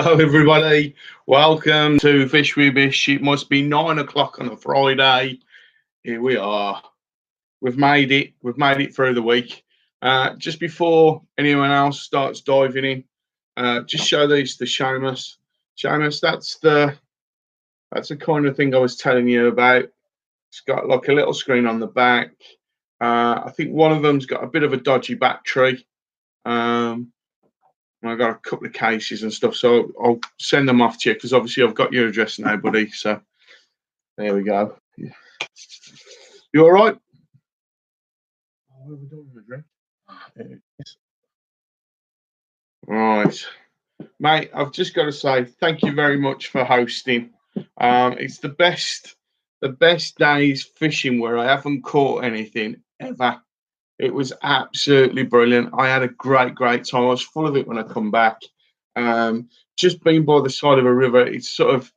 Hello, everybody. Welcome to Fish with Bish. It must be 9 o'clock on a Friday. Here we are. We've made it. We've made it through the week. Just before anyone else starts diving in, just show these to Seamus. Seamus, that's the kind of thing I was telling you about. It's got like a little screen on the back. I think one of them's got a bit of a dodgy battery. I got a couple of cases and stuff, so I'll send them off to you because obviously I've got your address now, buddy. So there we go. Yeah. You all right? What have we done with the drink? Right, mate. I've just got to say thank you very much for hosting. It's the best days fishing where I haven't caught anything ever. It was absolutely brilliant. I had a great time. I was full of it when I come back. Just being by the side of a river, it's sort of,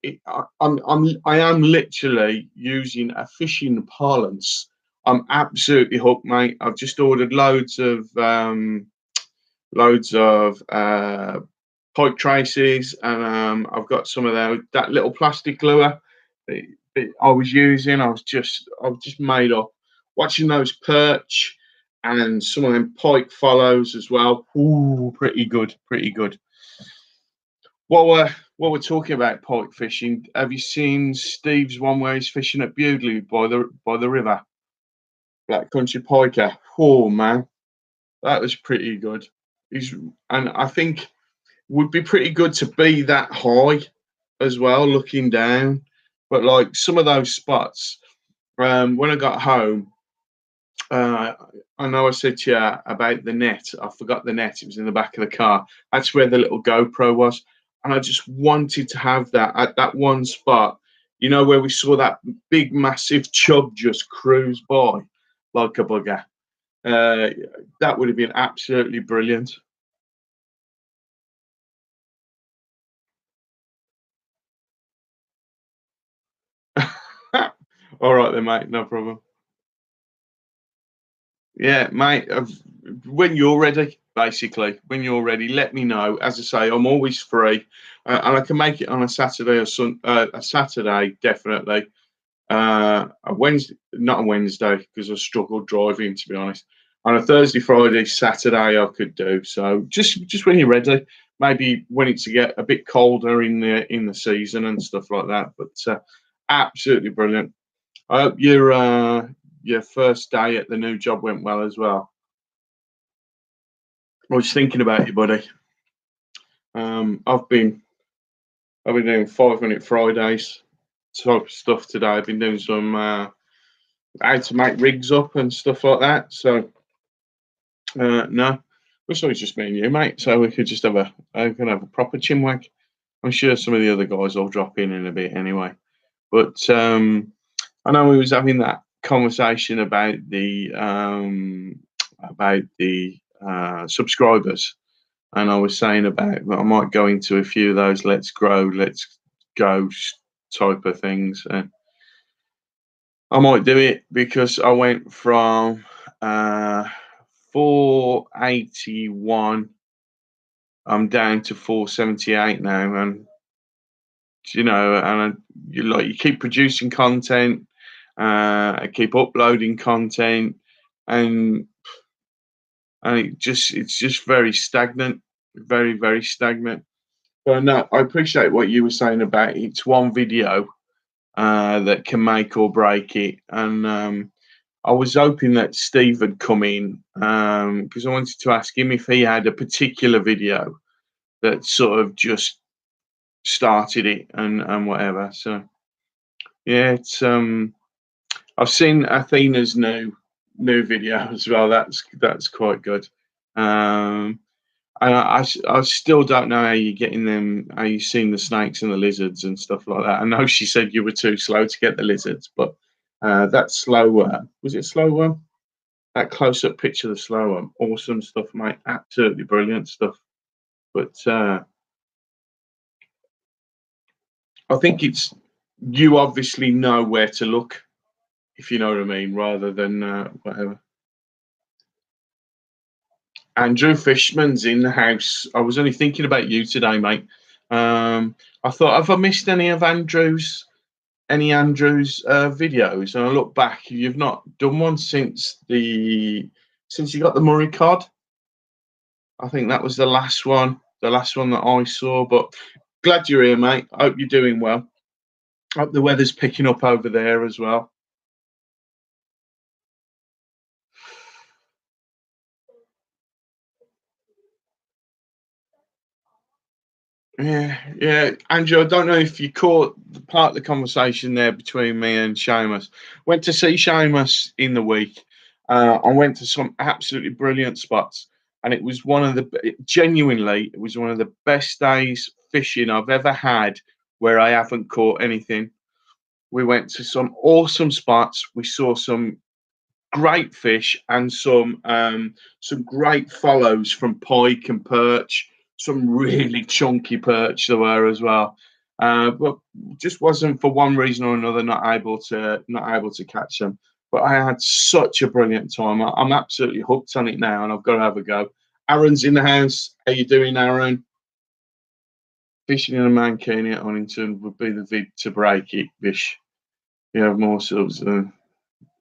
I am literally using a fishing parlance. I'm absolutely hooked, mate. I've just ordered loads of pike traces, and I've got some of that little plastic lure that I was using. I was just made up. Watching those perch and some of them pike follows as well. Ooh, pretty good. While we're talking about pike fishing, have you seen Steve's one where he's fishing at Bewdley by the river? Black Country Piker. Oh man, that was pretty good. And I think would be pretty good to be that high as well, looking down. But like some of those spots, when I got home, I know I said to you about the net. I forgot the net. It was in the back of the car. That's where the little GoPro was. And I just wanted to have that at that one spot, where we saw that big, massive chub just cruise by like a bugger. That would have been absolutely brilliant. All right then, mate. No problem. Yeah, mate. When you're ready, basically, when you're ready, let me know. As I say, I'm always free, and I can make it on a Saturday or a Saturday definitely. A Wednesday, not a Wednesday, because I struggled driving, to be honest. On a Thursday, Friday, Saturday, I could do. So just when you're ready, maybe when it's to get a bit colder in the season and stuff like that. But absolutely brilliant. I hope your first day at the new job went well as well. I was thinking about you, buddy. I've been doing 5 minute Fridays type of stuff today. I've been doing some how to make rigs up and stuff like that. So no, it's always just me and you, mate. So we could just have a proper chinwag. I'm sure some of the other guys will drop in a bit anyway. But I know we was having that conversation about the subscribers, and I was saying about I might go into a few of those let's grow, let's go type of things. And I might do it because I went from 481. I'm down to 478 now, and you keep producing content, I keep uploading content, and it's just very stagnant, very stagnant. But no, I appreciate what you were saying about it's one video that can make or break it, and I was hoping that Steve had come in because I wanted to ask him if he had a particular video that sort of just started it and whatever. So yeah, it's I've seen Athena's new video as well. That's quite good. Um, and I still don't know how you're getting them. How you seen the snakes and the lizards and stuff like that. I know she said you were too slow to get the lizards, but that slow worm, was it slow worm? That close up picture of the slow worm, awesome stuff, mate. Absolutely brilliant stuff. But I think it's you obviously know where to look, if you know what I mean, rather than whatever. Andrew Fishman's in the house. I was only thinking about you today, mate. I thought, have I missed any Andrew's videos? And I look back, you've not done one since you got the Murray cod. I think that was the last one that I saw. But glad you're here, mate. Hope you're doing well. Hope the weather's picking up over there as well. Yeah, yeah, Andrew. I don't know if you caught the part of the conversation there between me and Seamus. Went to see Seamus in the week. I went to some absolutely brilliant spots, and it was genuinely, it was one of the best days fishing I've ever had where I haven't caught anything. We went to some awesome spots. We saw some great fish and some great follows from pike and perch. Some really chunky perch there were as well. But just wasn't for one reason or another not able to catch them. But I had such a brilliant time. I'm absolutely hooked on it now, and I've got to have a go. Aaron's in the house. How you doing, Aaron? Fishing in a mankini at Huntington would be the vid to break it, Bish. You have more subs.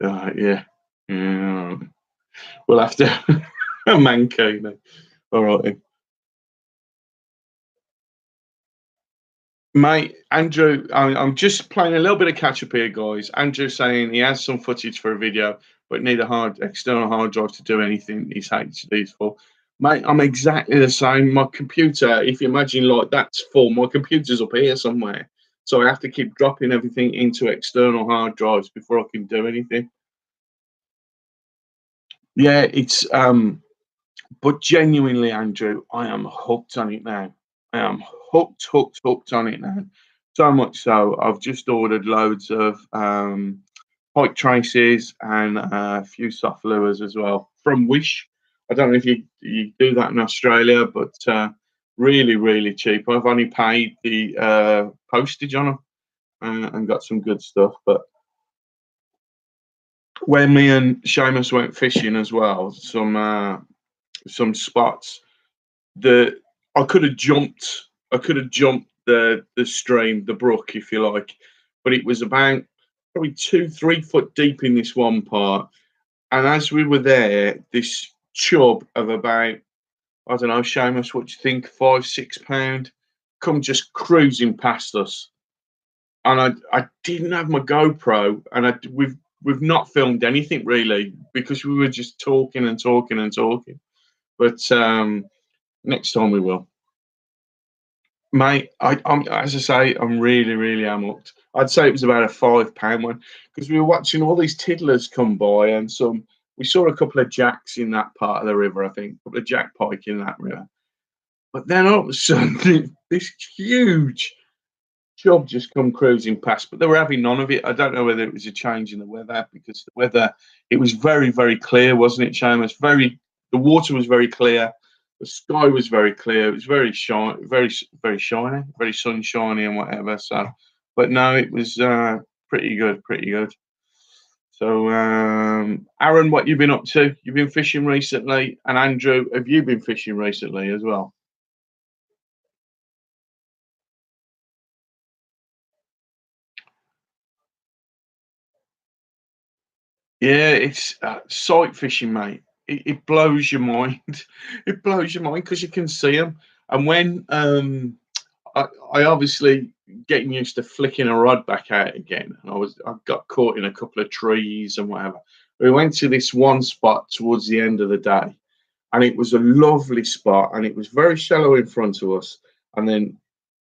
Yeah. Yeah. We'll have to a mankini. All right. Mate, Andrew, I'm just playing a little bit of catch up here, guys. Andrew saying he has some footage for a video, but need a external hard drive to do anything his HD's for. Mate, I'm exactly the same. My computer, if you imagine like that's full, my computer's up here somewhere. So I have to keep dropping everything into external hard drives before I can do anything. Yeah, it's but genuinely, Andrew, I am hooked on it now. I am hooked on it now. So much so, I've just ordered loads of pike traces and a few soft lures as well from Wish. I don't know if you do that in Australia, but really, really cheap. I've only paid the postage on them and got some good stuff. But when me and Seamus went fishing as well, some spots the I could have jumped the stream, the brook, if you like, but it was about probably 2 3 foot deep in this one part. And as we were there, this chub of about, I don't know, Seamus, what do you think, 5 6 pound, come just cruising past us. And I didn't have my GoPro, and we've not filmed anything really because we were just talking and talking and talking. But next time we will. Mate, I'm as I say, I'm really, really am hooked. I'd say it was about a £5 one because we were watching all these tiddlers come by and some. We saw a couple of jacks in that part of the river, I think, a couple of jack pike in that river. But then all of a sudden, this huge job just come cruising past. But they were having none of it. I don't know whether it was a change in the weather because the weather it was very, very clear, wasn't it, Seamus? The water was very clear. The sky was very clear. It was very shiny, very shiny, very sunshiny and whatever. So, but no, it was pretty good, pretty good. So, Aaron, what you been up to? You've been fishing recently, and Andrew, have you been fishing recently as well? Yeah, it's sight fishing, mate. It blows your mind. It blows your mind because you can see them. And when I obviously getting used to flicking a rod back out again, and I got caught in a couple of trees and whatever. We went to this one spot towards the end of the day, and it was a lovely spot, and it was very shallow in front of us, and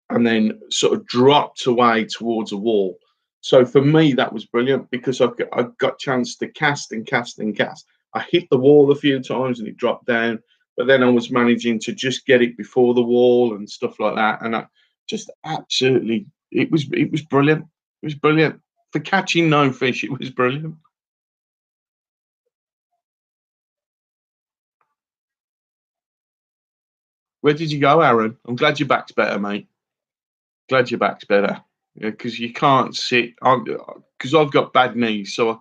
then sort of dropped away towards a wall. So for me, that was brilliant because I got chance to cast and cast and cast. I hit the wall a few times and it dropped down, but then I was managing to just get it before the wall and stuff like that. And I just absolutely, it was brilliant. It was brilliant for catching no fish. It was brilliant. Where did you go, Aaron? I'm glad your back's better, mate. Glad your back's better. Because you can't sit. Because I've got bad knees, so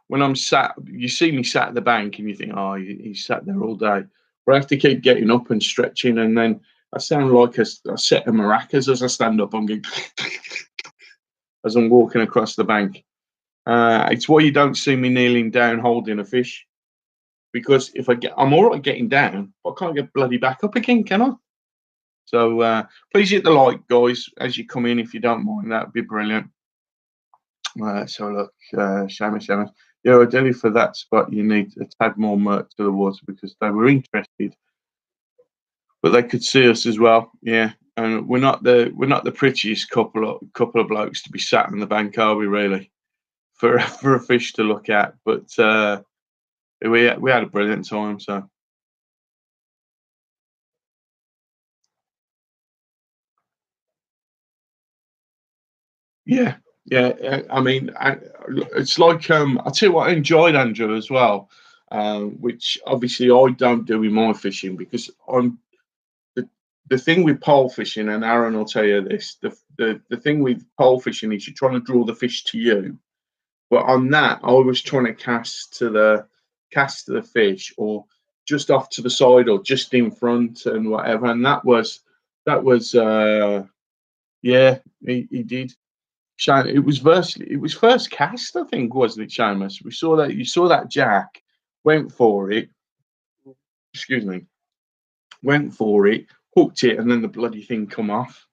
when I'm sat, you see me sat at the bank, and you think, oh, he's sat there all day. But I have to keep getting up and stretching, and then I sound like a set of maracas as I stand up. I'm going as I'm walking across the bank. It's why you don't see me kneeling down holding a fish, because if I'm all right getting down, but I can't get bloody back up again, can I? So please hit the like, guys, as you come in, if you don't mind. That'd be brilliant. So look, Seamus. Yeah, ideally for that spot, you need a tad more murk to the water because they were interested, but they could see us as well. Yeah, and we're not the prettiest couple of blokes to be sat on the bank, are we? Really, for for a fish to look at, but we had a brilliant time. So yeah, yeah. I mean, it's like I tell you what, I enjoyed Andrew as well, which obviously I don't do in my fishing because the, the thing with pole fishing, and Aaron will tell you this, the thing with pole fishing is you're trying to draw the fish to you. But on that, I was trying to cast to the fish, or just off to the side, or just in front, and whatever. And that was yeah, he did. It was first cast, I think, wasn't it, Seamus? We saw that you saw that jack, went for it. Excuse me, went for it, hooked it, and then the bloody thing come off.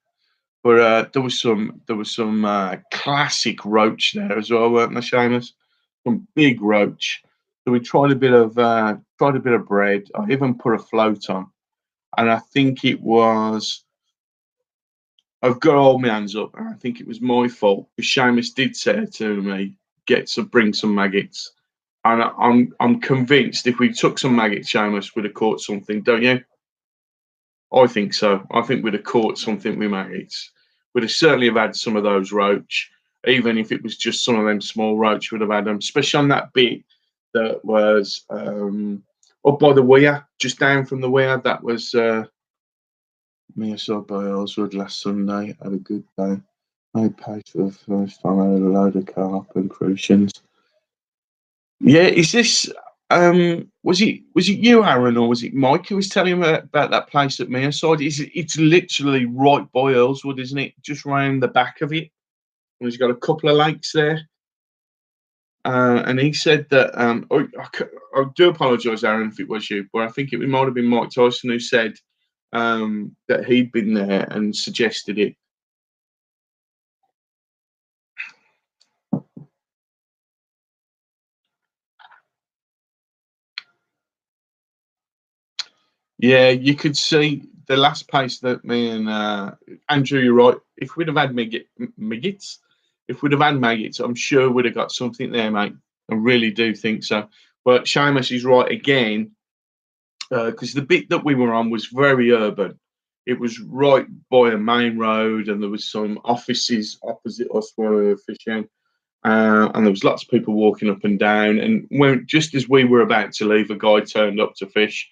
But there was some classic roach there as well, weren't there, Seamus? Some big roach. So we tried a bit of bread. I even put a float on, and I think it was. I've got all my hands up, and I think it was my fault. Because Seamus did say to me, bring some maggots," and I'm convinced if we took some maggots, Seamus would have caught something, don't you? I think so. I think we'd have caught something with maggots. We'd have certainly have had some of those roach, even if it was just some of them small roach. Would have had them, especially on that bit that was up by the weir, just down from the weir. That was me aside by Earlswood last Sunday. Had a good day. I paid for the first time. I had a load of carp and crucians. Yeah, is this was it you, Aaron, or was it Mike who was telling me about that place at Mearside? It's literally right by Earlswood, isn't it? Just round the back of it. And he's got a couple of lakes there. And he said that I do apologise, Aaron, if it was you, but I think it might have been Mike Tyson who said that he'd been there and suggested it. Yeah, you could see the last place that me and Andrew, you're right. If we'd have had maggots, if we'd have had maggots, I'm sure we'd have got something there, mate. I really do think so. But Seamus is right again, because the bit that we were on was very urban. It was right by a main road, and there was some offices opposite us where we were fishing. And there was lots of people walking up and down. And when just as we were about to leave, a guy turned up to fish.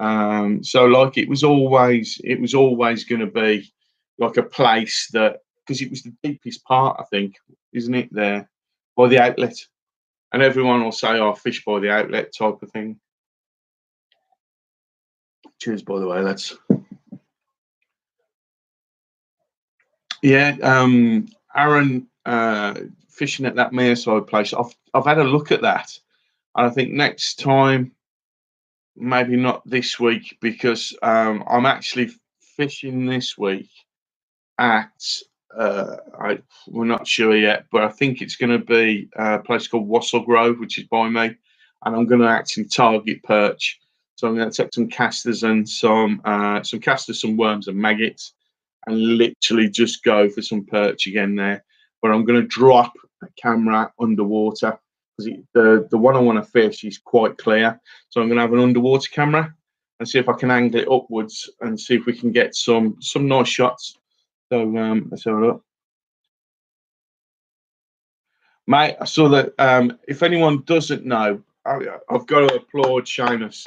So like it was always going to be like a place that, because it was the deepest part, I think, isn't it, there by the outlet, and everyone will say, "Oh, fish by the outlet," type of thing. Cheers, by the way, lads. Yeah, Aaron, fishing at that Mearside place. I've had a look at that, and I think next time, maybe not this week, because I'm actually fishing this week at we're not sure yet, but I think it's going to be a place called Wassell Grove, which is by me, and I'm going to actually target perch. So I'm going to take some casters and some worms and maggots, and literally just go for some perch again there. But I'm going to drop a camera underwater because the one I want to fish is quite clear. So I'm going to have an underwater camera and see if I can angle it upwards and see if we can get some nice shots. So let's have a look. Mate, I saw that. If anyone doesn't know, I've got to applaud Seamus.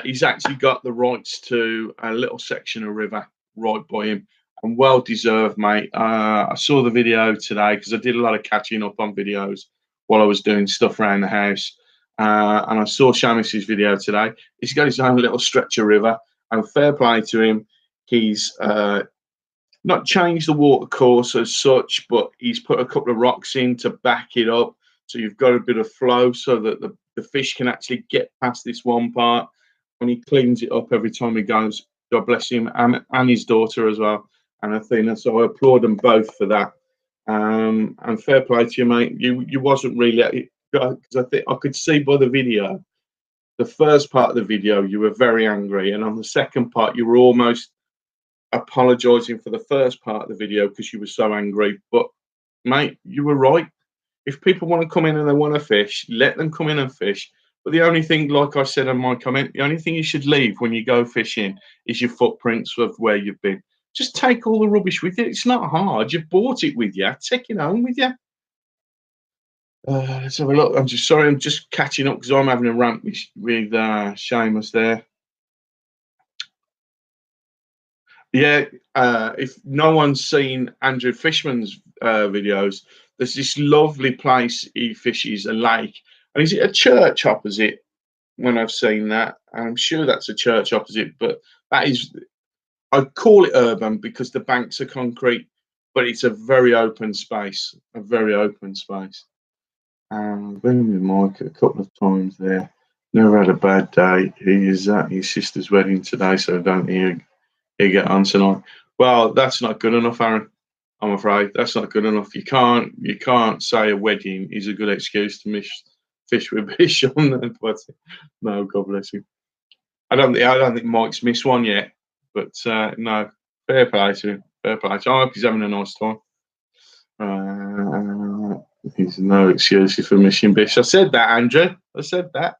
He's actually got the rights to a little section of river right by him, and well deserved, mate. I saw the video today because I did a lot of catching up on videos while I was doing stuff around the house. And I saw Seamus's video today. He's got his own little stretch of river, and fair play to him. He's not changed the water course as such, but he's put a couple of rocks in to back it up. So you've got a bit of flow so that the fish can actually get past this one part. And he cleans it up every time he goes. God bless him, and his daughter as well, and Athena. So I applaud them both for that. And fair play to you, mate. You wasn't really, because I think I could see by the video, the first part of the video, you were very angry, and on the second part, you were almost apologizing for the first part of the video because you were so angry. But mate, you were right. If people want to come in and they want to fish, let them come in and fish. But the only thing, like I said in my comment, the only thing you should leave when you go fishing is your footprints of where you've been. Just take all the rubbish with you. It's not hard. You've bought it with you. Take it home with you. Let's have a look. I'm just sorry. I'm just catching up because I'm having a rant with Seamus there. Yeah, if no one's seen Andrew Fishman's videos, there's this lovely place he fishes, a lake. And is it a church opposite when I've seen that? I'm sure that's a church opposite, but that is, I'd call it urban because the banks are concrete, but it's a very open space, a very open space. Been with Mike a couple of times there. Never had a bad day. He is at his sister's wedding today, so don't hear get on tonight. Well, that's not good enough, Aaron. I'm afraid that's not good enough. You can't say a wedding is a good excuse to miss fish with Bish on there. But no, God bless him. I don't think Mike's missed one yet. But no, fair play to him. Fair play. I hope he's having a nice time. There's no excuses for missing Bish. I said that, Andrew. I said that.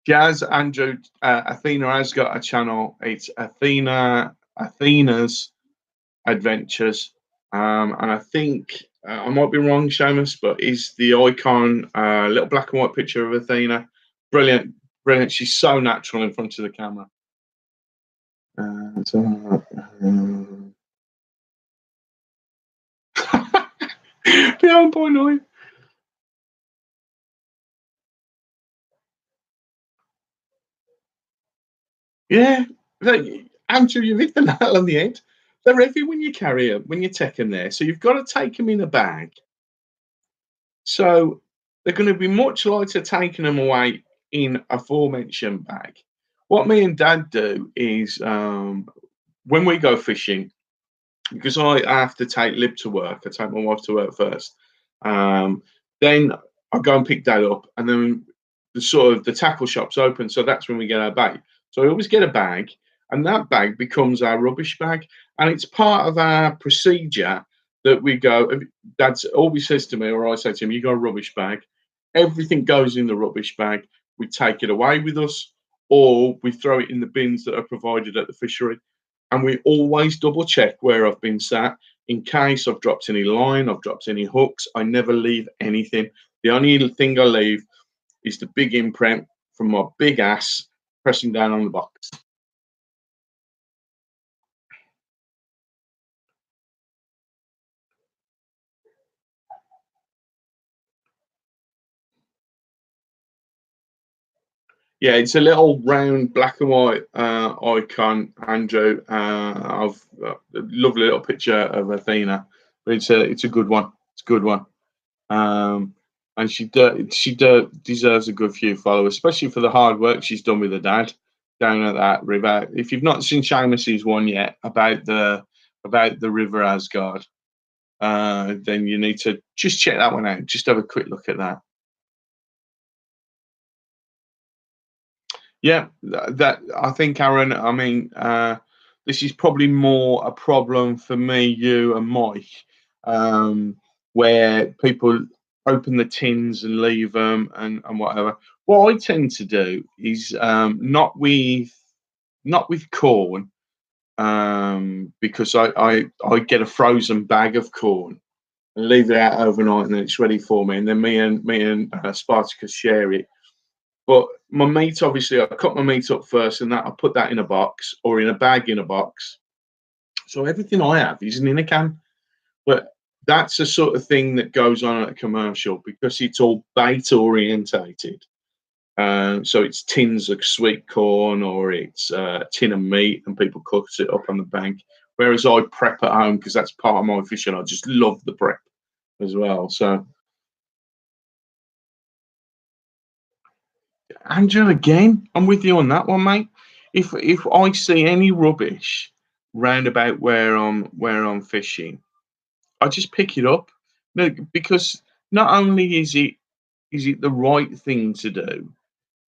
Jazz Andrew Athena has got a channel. It's Athena's Adventures, and I think I might be wrong, Seamus, but is the icon little black and white picture of Athena? Brilliant, brilliant. She's so natural in front of the camera. Beyond point nine. Yeah, Andrew, you hit the nail on the head. They're heavy when you carry them, when you take them there. So you've got to take them in a bag. So they're going to be much lighter taking them away in aforementioned bag. What me and Dad do is when we go fishing, because I have to take Lib to work, I take my wife to work first. Then I go and pick Dad up, and then the tackle shop's open, so that's when we get our bag. So I always get a bag, and that bag becomes our rubbish bag, and it's part of our procedure that we go. Dad always says to me, or I say to him, "You got a rubbish bag." Everything goes in the rubbish bag. We take it away with us, or we throw it in the bins that are provided at the fishery. And we always double check where I've been sat in case I've dropped any line, I've dropped any hooks. I never leave anything. The only thing I leave is the big imprint from my big ass pressing down on the box. Yeah, it's a little round black and white icon, Andrew. Of a lovely little picture of Athena, but it's a good one. It's a good one. And she deserves a good few followers, especially for the hard work she's done with her dad down at that river. If you've not seen Seamus's one yet about the river Asgard, then you need to just check that one out. Just have a quick look at that. Yeah, that I think, Aaron. I mean, this is probably more a problem for me, you, and Mike, where people open the tins and leave them and whatever. What I tend to do is not with corn, because I get a frozen bag of corn and leave it out overnight, and then it's ready for me, and then me and Spartacus share it. But my meat, obviously, I cut my meat up first, and that I put that in a box or in a bag in a box. So everything I have is in a can. But that's the sort of thing that goes on at a commercial because it's all bait orientated. So it's tins of sweet corn, or it's a tin of meat, and people cook it up on the bank. Whereas I prep at home because that's part of my fishing. I just love the prep as well. So Andrew, again, I'm with you on that one, mate. If I see any rubbish round about where I'm fishing, I just pick it up. No, because not only is it the right thing to do,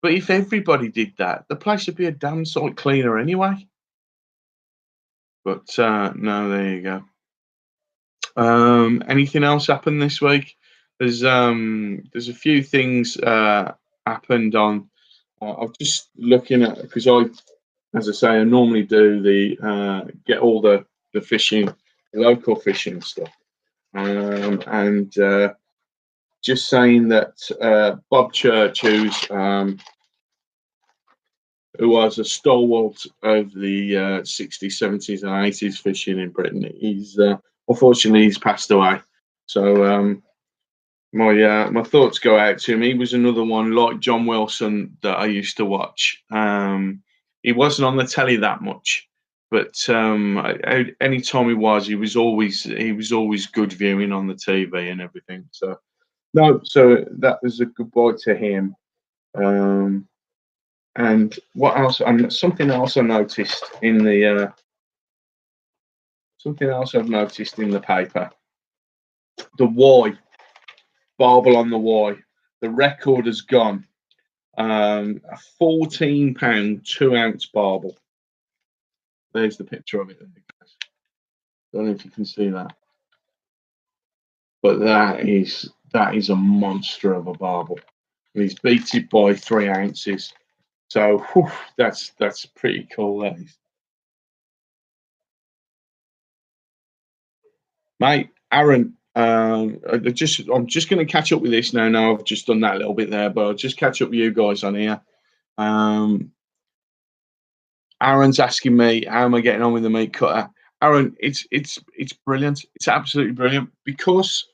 but if everybody did that, the place would be a damn sight cleaner anyway. But no, there you go. Anything else happened this week? There's a few things happened on. I'm just looking at, because as I say, I normally do the get all the fishing, local fishing stuff, and just saying that Bob Church, who was a stalwart of the 60s, 70s, and 80s fishing in Britain, he's unfortunately he's passed away. So my thoughts go out to him. He was another one like John Wilson that I used to watch. He wasn't on the telly that much, but any time he was always good viewing on the TV and everything. So no, so that was a goodbye to him. Um, and what else? Something else I noticed in the something else I've noticed in the paper. The Y, Barbel on the Y. The record has gone. A £14 2 ounce barbel. There's the picture of it. Don't know if you can see that, but that is a monster of a barbel. And he's beat it by 3 ounces. So whew, that's pretty cool. That is, mate. Aaron, I'm just going to catch up with this now. Now I've just done that a little bit there, but I'll just catch up with you guys on here. Um, Aaron's asking me how am I getting on with the meat cutter. Aaron, it's brilliant. It's absolutely brilliant because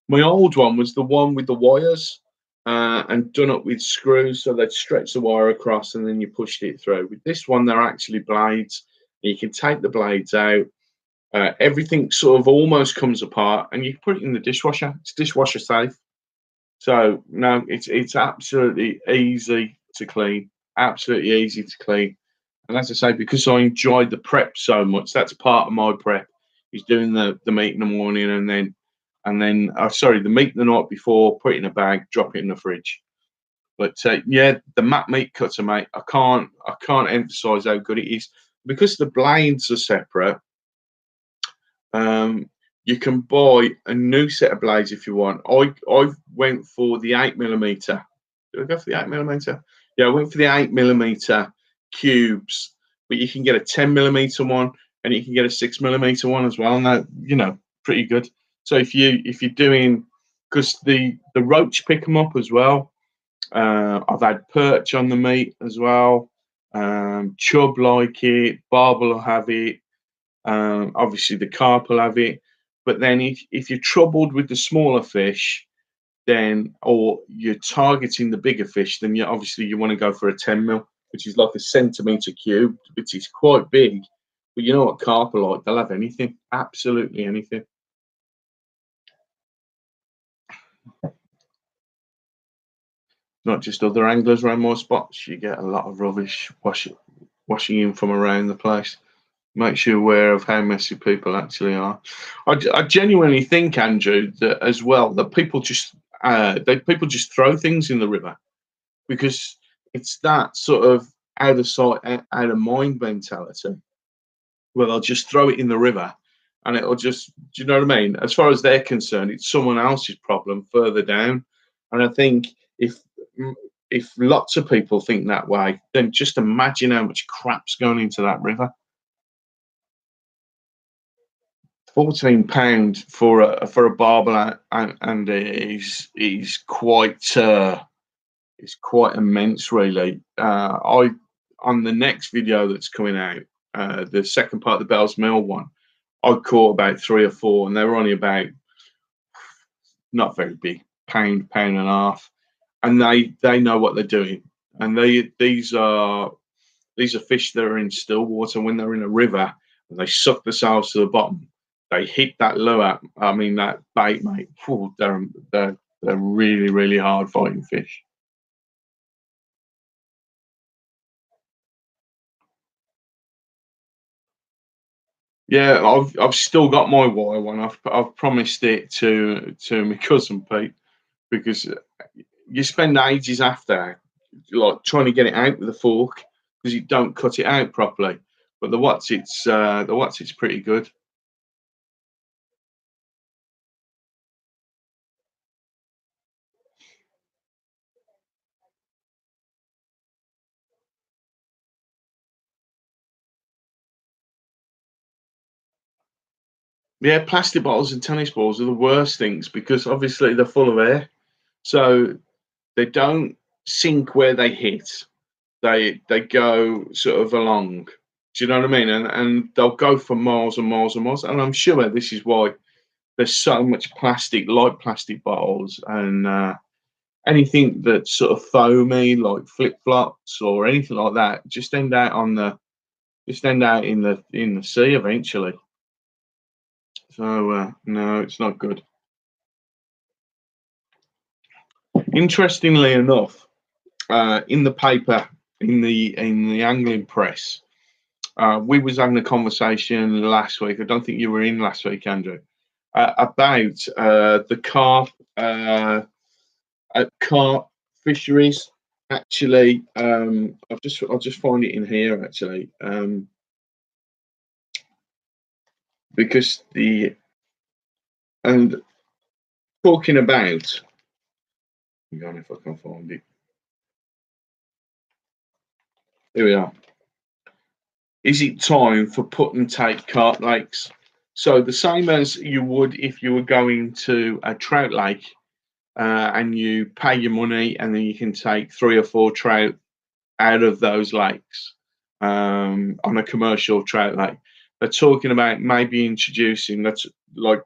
my old one was the one with the wires and done up with screws, so they'd stretch the wire across and then you pushed it through. With this one, they're actually blades. You can take the blades out. Everything sort of almost comes apart, and you can put it in the dishwasher. It's dishwasher safe. So no, it's absolutely easy to clean. Absolutely easy to clean. And as I say, because I enjoyed the prep so much, that's part of my prep. Is doing the meat in the morning, and then sorry, the meat the night before, put it in a bag, drop it in the fridge. But yeah, the Matt meat cutter, mate. I can't emphasize how good it is because the blades are separate. Um, you can buy a new set of blades if you want. I went for the 8mm. Did I go for the 8mm? Yeah, I went for the 8mm cubes, but you can get a 10mm one and you can get a 6mm one as well. And that, pretty good. So if you're doing, because the roach pick them up as well. I've had perch on the meat as well. Chub like it, barbel will have it. Obviously, the carp will have it. But then, if you're troubled with the smaller fish, then or you're targeting the bigger fish, then you want to go for a 10 mil, which is like a centimeter cubed, which is quite big. But you know what carp are like? They'll have anything, absolutely anything. Not just other anglers around my spots. You get a lot of rubbish washing in from around the place. Makes you aware of how messy people actually are. I genuinely think, Andrew, that as well that people just throw things in the river because it's that sort of out of sight, out of mind mentality. Where they'll just throw it in the river, and it'll just, do you know what I mean? As far as they're concerned, it's someone else's problem further down. And I think if lots of people think that way, then just imagine how much crap's going into that river. £14 for a barbel, and is quite immense, really. I On the next video that's coming out, the second part of the Bell's Mill one, I caught about 3 or 4, and they were only about, not very big, pound and a half, and they know what they're doing. and these are fish that are in still water. When they're in a river and they suck themselves to the bottom, they hit that lure. I mean that bait, mate. Phew, they're really really hard fighting fish. Yeah, I've still got my wire one. I've promised it to my cousin Pete because you spend ages after like trying to get it out with a fork because you don't cut it out properly. But the what's it's pretty good. Yeah, plastic bottles and tennis balls are the worst things because obviously they're full of air, so they don't sink where they hit. They go sort of along. Do you know what I mean? And they'll go for miles and miles and miles. And I'm sure this is why there's so much plastic, like plastic bottles and anything that's sort of foamy, like flip flops or anything like that, just end out in the sea eventually. So no, it's not good. Interestingly enough, in the paper, in the angling press, we was having a conversation last week. I don't think you were in last week, Andrew, about the carp fisheries. Actually, I'll just find it in here actually, because the and talking about. Hang on if I can find it. Here we are. Is it time for put and take carp lakes? So the same as you would if you were going to a trout lake, and you pay your money, and then you can take three or four trout out of those lakes, on a commercial trout lake. They're talking about maybe introducing that's like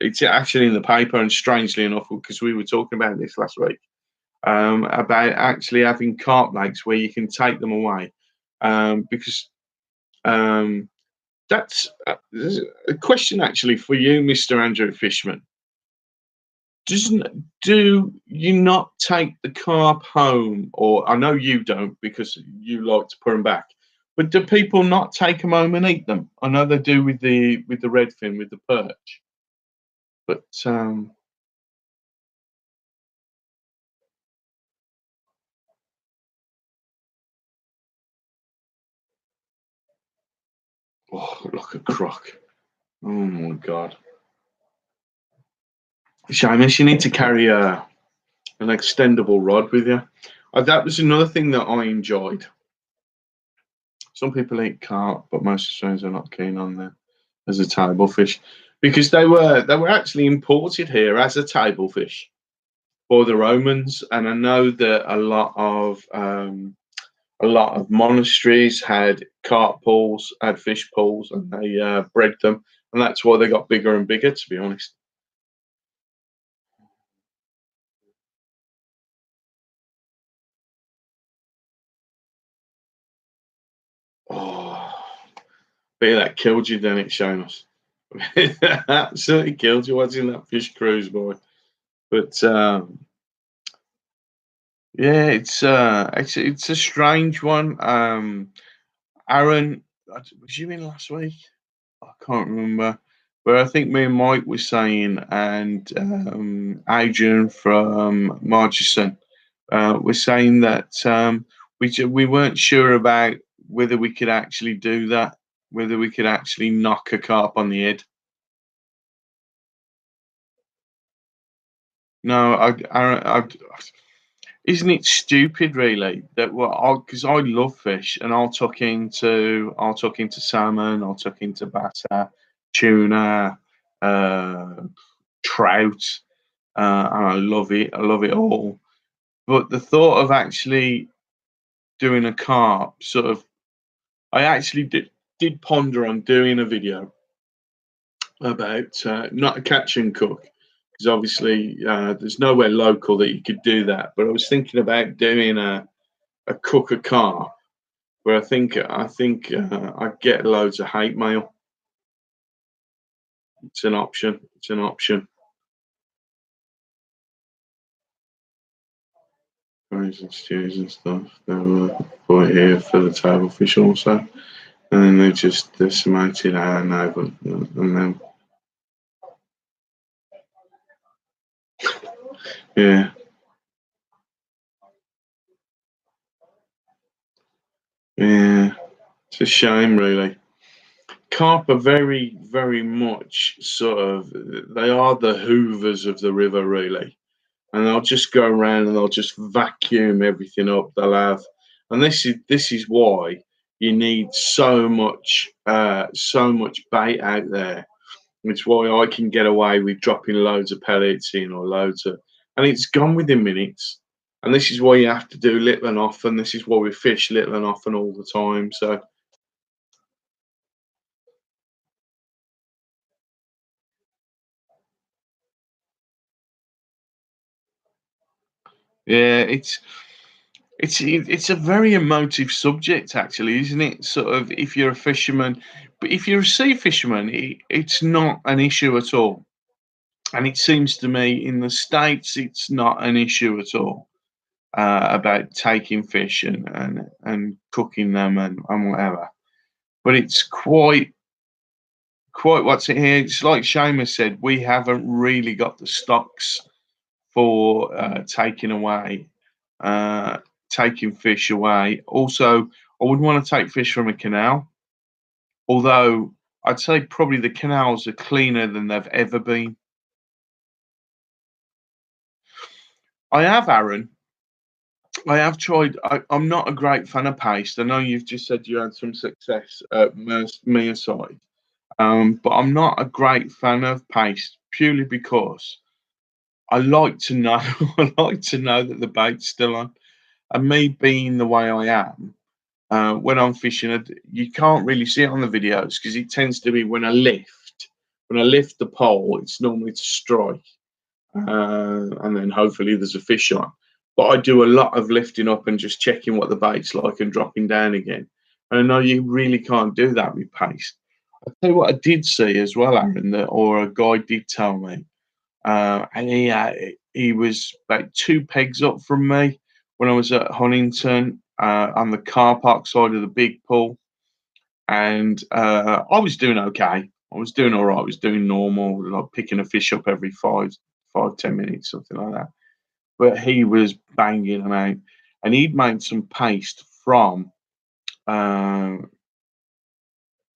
it's actually in the paper, and strangely enough, because we were talking about this last week, about actually having carp lakes where you can take them away, because um, that's a question actually for you, Mr. Andrew Fishman. Doesn't do you not take the carp home, or I know you don't because you like to put them back, but do people not take them home and eat them? I know they do with the redfin with the perch, but oh, look at croc. Oh my god, Seamus, you need to carry an extendable rod with you. That was another thing that I enjoyed. Some people eat carp, but most Australians are not keen on them as a table fish because they were actually imported here as a table fish by the Romans, and I know that a lot of monasteries had carp pools, had fish pools, and they bred them, and that's why they got bigger and bigger. To be honest, oh, bet that killed you, then it shown us. Absolutely killed you watching that fish cruise, boy. But yeah, it's a strange one. Aaron, was you in last week? I can't remember, but I think me and Mike were saying, and Adrian from Marchison were saying that we weren't sure about whether we could actually do that, whether we could actually knock a carp on the head. No, isn't it stupid, really, that well, because I love fish and I'll tuck into salmon, I'll tuck into batter, tuna, uh, trout, and I love it. I love it all. But the thought of actually doing a carp, sort of, I actually did ponder on doing a video about not a catch and cook because obviously there's nowhere local that you could do that. But I was thinking about doing cook a carp, but I get loads of hate mail. It's an option. It's an option. Curries and stews and stuff. They were brought here for the table fish also, and then they just decimated our neighbour, and then yeah, yeah. It's a shame, really. Carp are very, very much sort of, they are the hoovers of the river, really. And they'll just go around and they'll just vacuum everything up. They'll have, and this is why you need so much bait out there. It's why I can get away with dropping loads of pellets in or loads of, and it's gone within minutes. And this is why you have to do little and often. This is why we fish little and often all the time. So yeah, it's a very emotive subject, actually, isn't it? Sort of, if you're a fisherman, but if you're a sea fisherman, it's not an issue at all. And it seems to me in the States, it's not an issue at all about taking fish and cooking them and whatever. But it's quite what's it here. It's like Seamus said, we haven't really got the stocks for uh, taking fish away. Also, I wouldn't want to take fish from a canal, although I'd say probably the canals are cleaner than they've ever been. I have, Aaron. I have tried. I'm not a great fan of paste. I know you've just said you had some success at Meerside, but I'm not a great fan of paste purely because I like to know. I like to know that the bait's still on. And me being the way I am, when I'm fishing, you can't really see it on the videos because it tends to be when I lift. When I lift the pole, it's normally to strike, and then hopefully there's a fish on. But I do a lot of lifting up and just checking what the bait's like and dropping down again. And I know you really can't do that with paste. I'll tell you what I did see as well, Aaron, or a guy did tell me, and he was about 2 pegs up from me when I was at Huntington on the car park side of the big pool, and I was doing okay. I was doing all right. I was doing normal, like picking a fish up every 5, 10 minutes, something like that. But he was banging them out, and he'd made some paste from. Uh,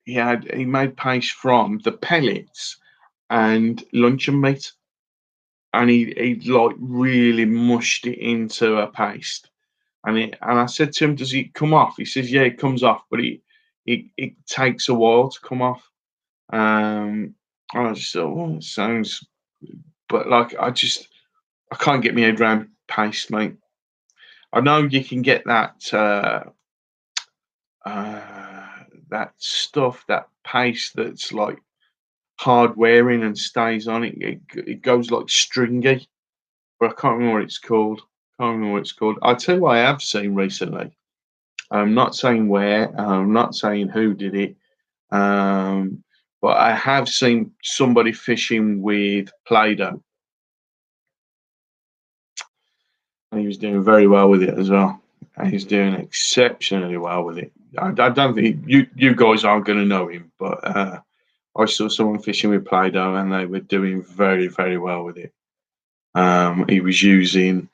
he made paste from the pellets and luncheon meat, and he like really mushed it into a paste. And I said to him, "Does it come off?" He says, "Yeah, it comes off, but it takes a while to come off." And I just thought, "Oh, it sounds," but like I can't get my head around paste, mate. I know you can get that stuff, that paste that's like hard wearing and stays on it. It goes like stringy, but I can't remember what it's called. Can't remember what it's called. I tell you what I have seen recently. I'm not saying where. I'm not saying who did it. Um, but I have seen somebody fishing with Play-Doh, and he was doing very well with it as well. And he's doing exceptionally well with it. I don't think you guys aren't going to know him, but I saw someone fishing with Play-Doh, and they were doing very, very well with it. He was using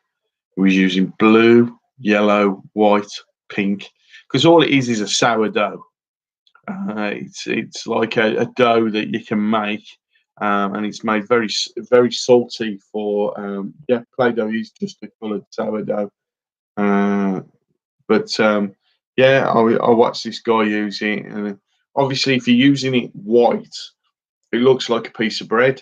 blue, yellow, white, pink, because all it is a sourdough. It's like a dough that you can make, and it's made very salty for yeah. Play-Doh is just a coloured sourdough, uh, but yeah, I watched this guy use it, and obviously, if you're using it white, it looks like a piece of bread.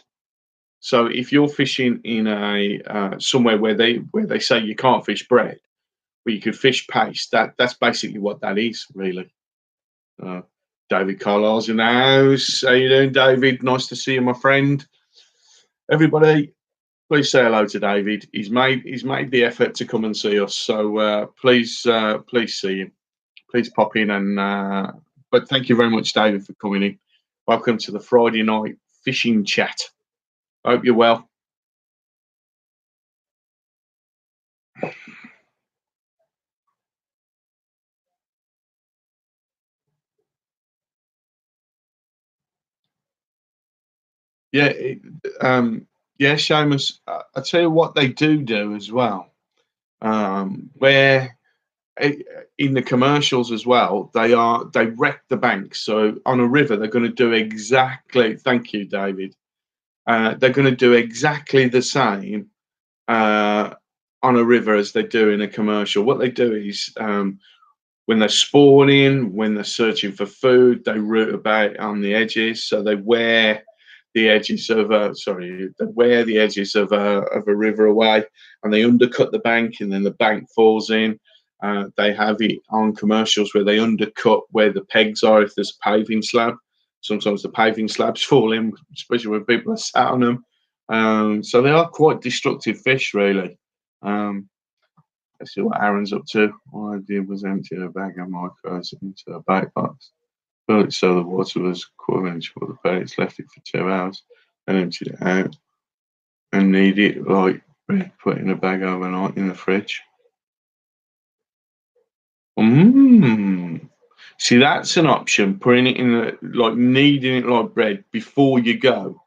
So if you're fishing in a somewhere where they say you can't fish bread, but you could fish paste, that's basically what that is, really. Uh, David Carlisle's in the house. How you doing, David? Nice to see you, my friend. Everybody, please say hello to David. He's made the effort to come and see us, so please see him. Please pop in and. But thank you very much, David, for coming in. Welcome to the Friday night fishing chat. Hope you're well. Yeah, yeah, Seamus. I tell you what they do as well. Where eh, in the commercials as well, they wreck the banks. So on a river, they're going to do exactly. Thank you, David. They're going to do exactly the same uh, on a river as they do in a commercial. What they do is when they're spawning, when they're searching for food, they root about on the edges. So they wear the edges of they wear the edges of a river away, and they undercut the bank, and then the bank falls in. They have it on commercials where they undercut where the pegs are if there's a paving slab. Sometimes the paving slabs fall in, especially when people are sat on them. So they are quite destructive fish, really. Um, let's see what Aaron's up to. All I did was empty a bag of micros into a bait box. Fill it so the water was quarter inch for the pellets, left it for 2 hours, and emptied it out. And knead it like bread, put in a bag overnight in the fridge. Mmm. See, that's an option, putting it in like kneading it like bread before you go.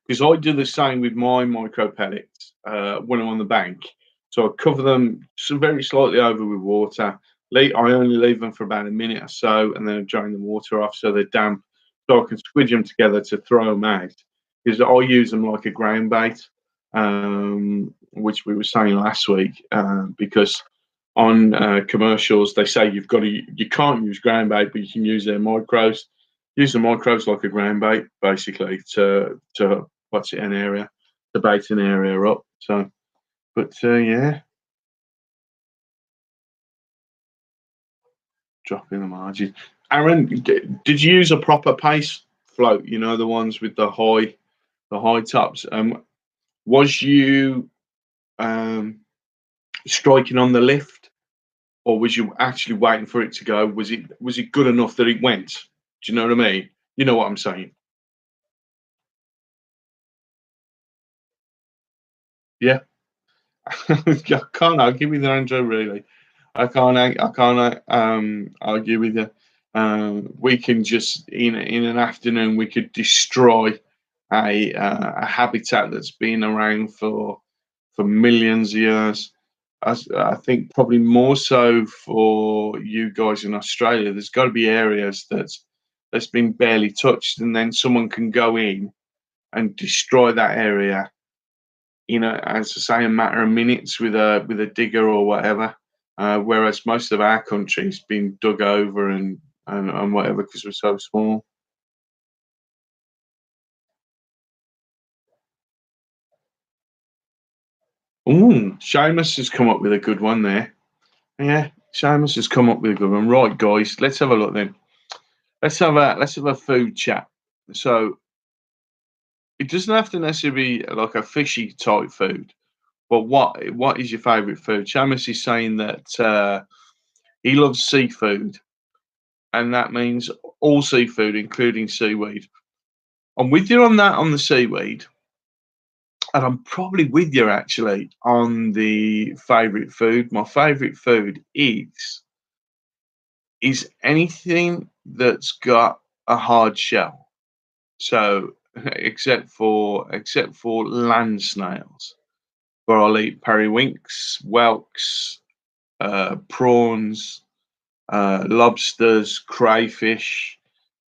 Because I do the same with my micro pellets when I'm on the bank. So I cover them very slightly over with water. I only leave them for about a minute or so, and then I drain the water off so they're damp, so I can squidge them together to throw them out. Because I use them like a ground bait, which we were saying last week. Because on commercials they say you can't use ground bait, but you can use their micros. Use the micros like a ground bait, basically, to what's it an area, to bait an area up. So, but yeah, drop in the margin. Aaron, did you use a proper pace float? You know, the ones with the high tops. Was you um, striking on the lift, or was you actually waiting for it to go? Was it good enough that it went? Do you know what I mean? You know what I'm saying? Yeah. I can't argue with you, Andrew. Really, I can't argue with you. We can just in an afternoon we could destroy a habitat that's been around for millions of years. I think probably more so for you guys in Australia. There's got to be areas that's been barely touched, and then someone can go in and destroy that area, as I say, a matter of minutes with a digger or whatever. Whereas most of our country's been dug over and whatever because we're so small. Ooh, Seamus has come up with a good one there. Yeah, Seamus has come up with a good one. Right, guys, let's have a look then. Let's have a food chat. So it doesn't have to necessarily be like a fishy type food, but what is your favourite food? Seamus is saying that he loves seafood, and that means all seafood, including seaweed. I'm with you on that on the seaweed, and I'm probably with you actually on the favourite food. My favourite food is anything that's got a hard shell. So except for land snails, where I'll eat periwinks, whelks, prawns, lobsters, crayfish,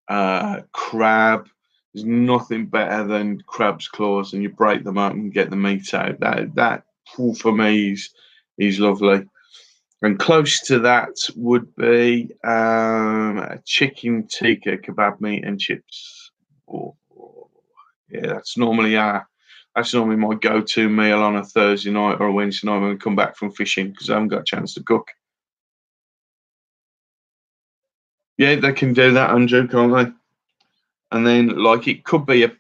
crab. There's nothing better than crab's claws, and you break them up and get the meat out. That for me is lovely. And close to that would be a chicken tikka kebab meat and chips. Oh, yeah, that's normally my go-to meal on a Thursday night or a Wednesday night when I come back from fishing because I haven't got a chance to cook. Yeah, they can do that, Andrew, can't they? And then, like, it could be a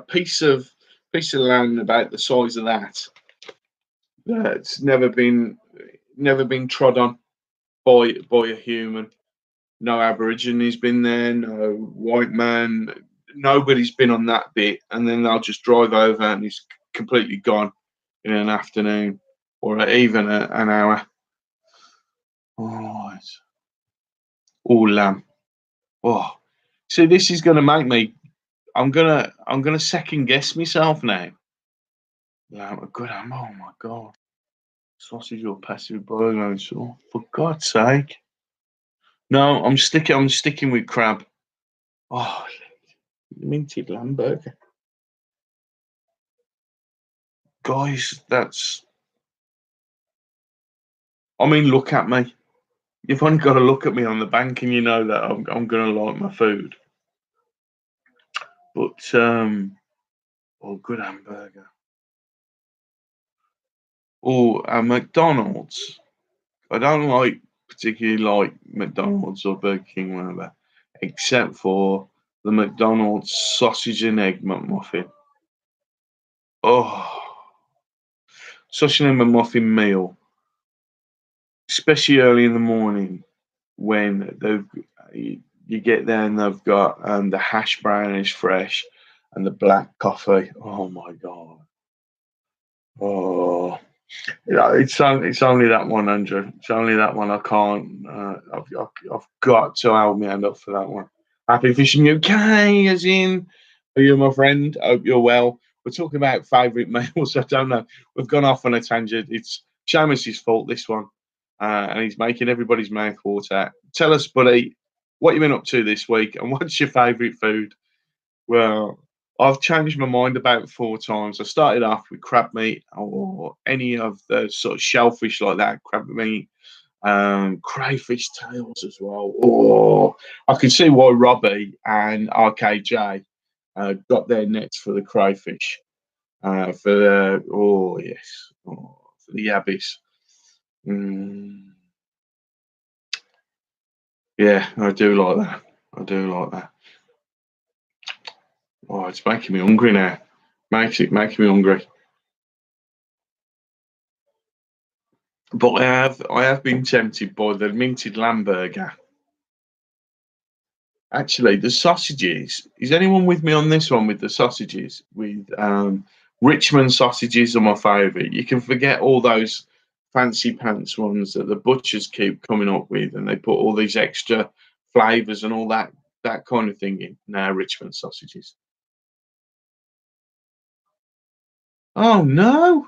piece of Piece of land about the size of that that's never been trod on by a human. No Aborigines been there, no white man, nobody's been on that bit, and then they'll just drive over and it's completely gone in an afternoon or even an hour. All right. Oh, lamb. Oh, see, this is gonna make me. I'm gonna second guess myself now. Lamb, a good ham. Oh my god, sausage or passive burger. So for God's sake, no, I'm sticking with crab. Oh, minted lamb burger, guys. That's. I mean, look at me. You've only got to look at me on the bank, and you know that I'm gonna like my food. But oh, good hamburger. Oh, McDonald's. I don't particularly like McDonald's or Burger King, whatever, except for the McDonald's sausage and egg McMuffin. Oh, sausage and egg McMuffin meal, especially early in the morning when you get there and they've got the hash brown is fresh and the black coffee. Oh my god. Oh, yeah, it's only that one, Andrew. It's only that one. I can't. I've got to hold my hand up for that one. Happy Fishing UK, as in, are you my friend? Hope you're well. We're talking about favourite meals. I don't know. We've gone off on a tangent. It's Seamus's fault, this one, and he's making everybody's mouth water. Tell us, buddy, what you been up to this week, and what's your favourite food? Well, I've changed my mind about 4 times. I started off with crab meat or any of the sort of shellfish like that, crab meat, crayfish tails as well. Oh, I can see why Robbie and RKJ got their nets for the crayfish. For the oh yes, for the yabbies. Mm, yeah, I do like that. I do like that. Oh, it's making me hungry now. Making me hungry. But I have been tempted by the minted lamb burger. Actually, the sausages. Is anyone with me on this one with the sausages? With Richmond sausages are my favourite. You can forget all those fancy pants ones that the butchers keep coming up with, and they put all these extra flavours and all that kind of thing in. Now Richmond sausages. Oh no!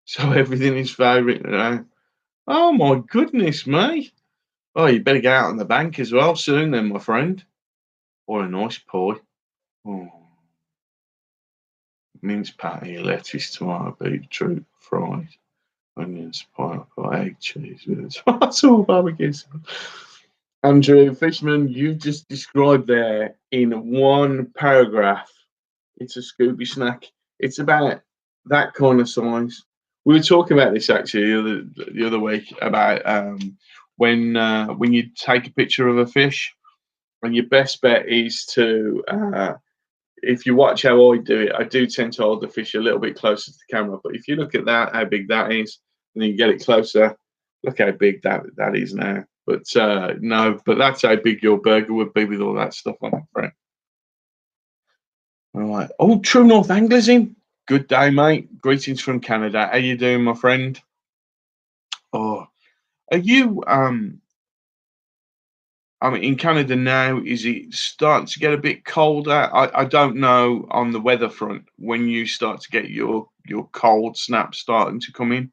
So everything is favourite now. Oh my goodness me! Oh, you better get out on the bank as well soon, then, my friend. Or a nice pie. Oh, mince patty, lettuce, tomato, beetroot, fries, onions, pineapple, egg, cheese with tomato barbecue sauce. Andrew Fishman, you just described there in one paragraph. It's a Scooby snack. It's about that kind of size. We were talking about this actually the other week about when you take a picture of a fish, and your best bet is to if you watch how I do it, I do tend to hold the fish a little bit closer to the camera. But if you look at that, how big that is, and then you get it closer, look how big that is now. But no, but that's how big your burger would be with all that stuff on it, friend. All right. Oh, True North Anglers in. Good day, mate. Greetings from Canada. How you doing, my friend? Oh, are you I mean, in Canada now, is it starting to get a bit colder? I don't know on the weather front when you start to get your cold snap starting to come in.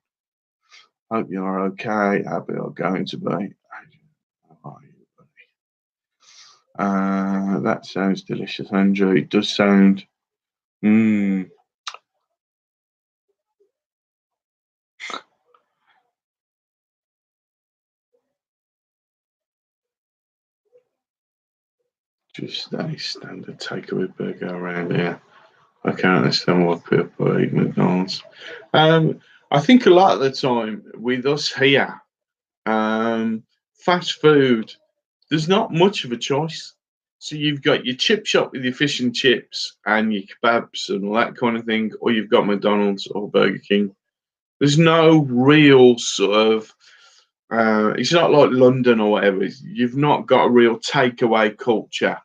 Hope you're okay. Happy you're going to be. How are you, buddy? That sounds delicious, Andrew. It does sound. Mm, just a standard takeaway burger around here. I can't understand why people eat McDonald's. I think a lot of the time with us here, fast food, there's not much of a choice. So you've got your chip shop with your fish and chips and your kebabs and all that kind of thing, or you've got McDonald's or Burger King. There's no real sort of it's not like London or whatever. You've not got a real takeaway culture.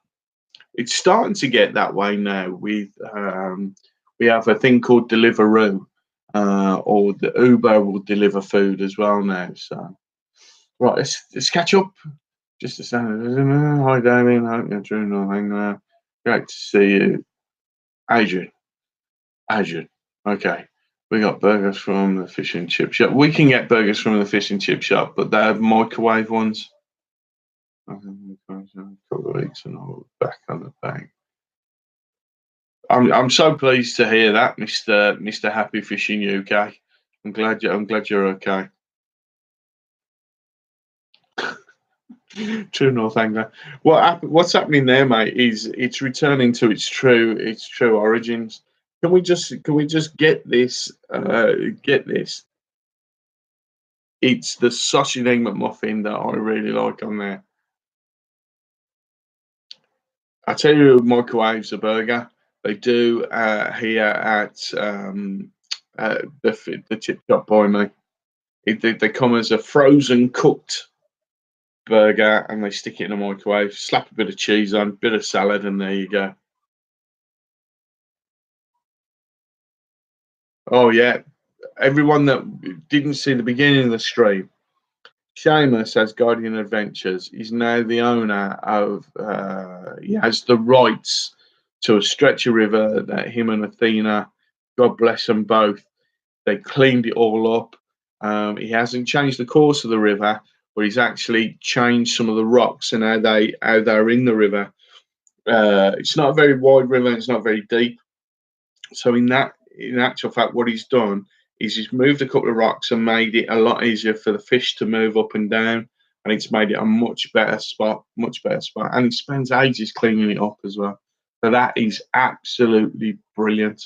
It's starting to get that way now. We have a thing called Deliveroo, or the Uber will deliver food as well now. So right, let's catch up. Just a second. Hi, Damien. I hope you're doing all right. Great to see you, Adrian. Adrian. Okay. We got burgers from the fish and chip shop. We can get burgers from the fish and chip shop, but they have microwave ones. A couple of weeks and I'll be back on the bank. I'm so pleased to hear that, Mister Happy Fishing UK. I'm glad you're okay. True North Angler. What's happening there, mate? Is it's returning to its true origins. Can we just get this? Get this. It's the sausage and egg McMuffin that I really like on there. I tell you, who microwaves a burger. They do here at the chip shop by me. They come as a frozen cooked burger, and they stick it in a microwave. Slap a bit of cheese on, bit of salad, and there you go. Oh yeah, everyone that didn't see the beginning of the stream, Seamus has Guardian Adventures. He's now the owner of. He has the rights to a stretch of river that him and Athena, God bless them both, they cleaned it all up. He hasn't changed the course of the river, but he's actually changed some of the rocks and how they're in the river. It's not a very wide river. It's not very deep. So in actual fact, what he's done is he's moved a couple of rocks and made it a lot easier for the fish to move up and down, and it's made it a much better spot. And he spends ages cleaning it up as well. So that is absolutely brilliant.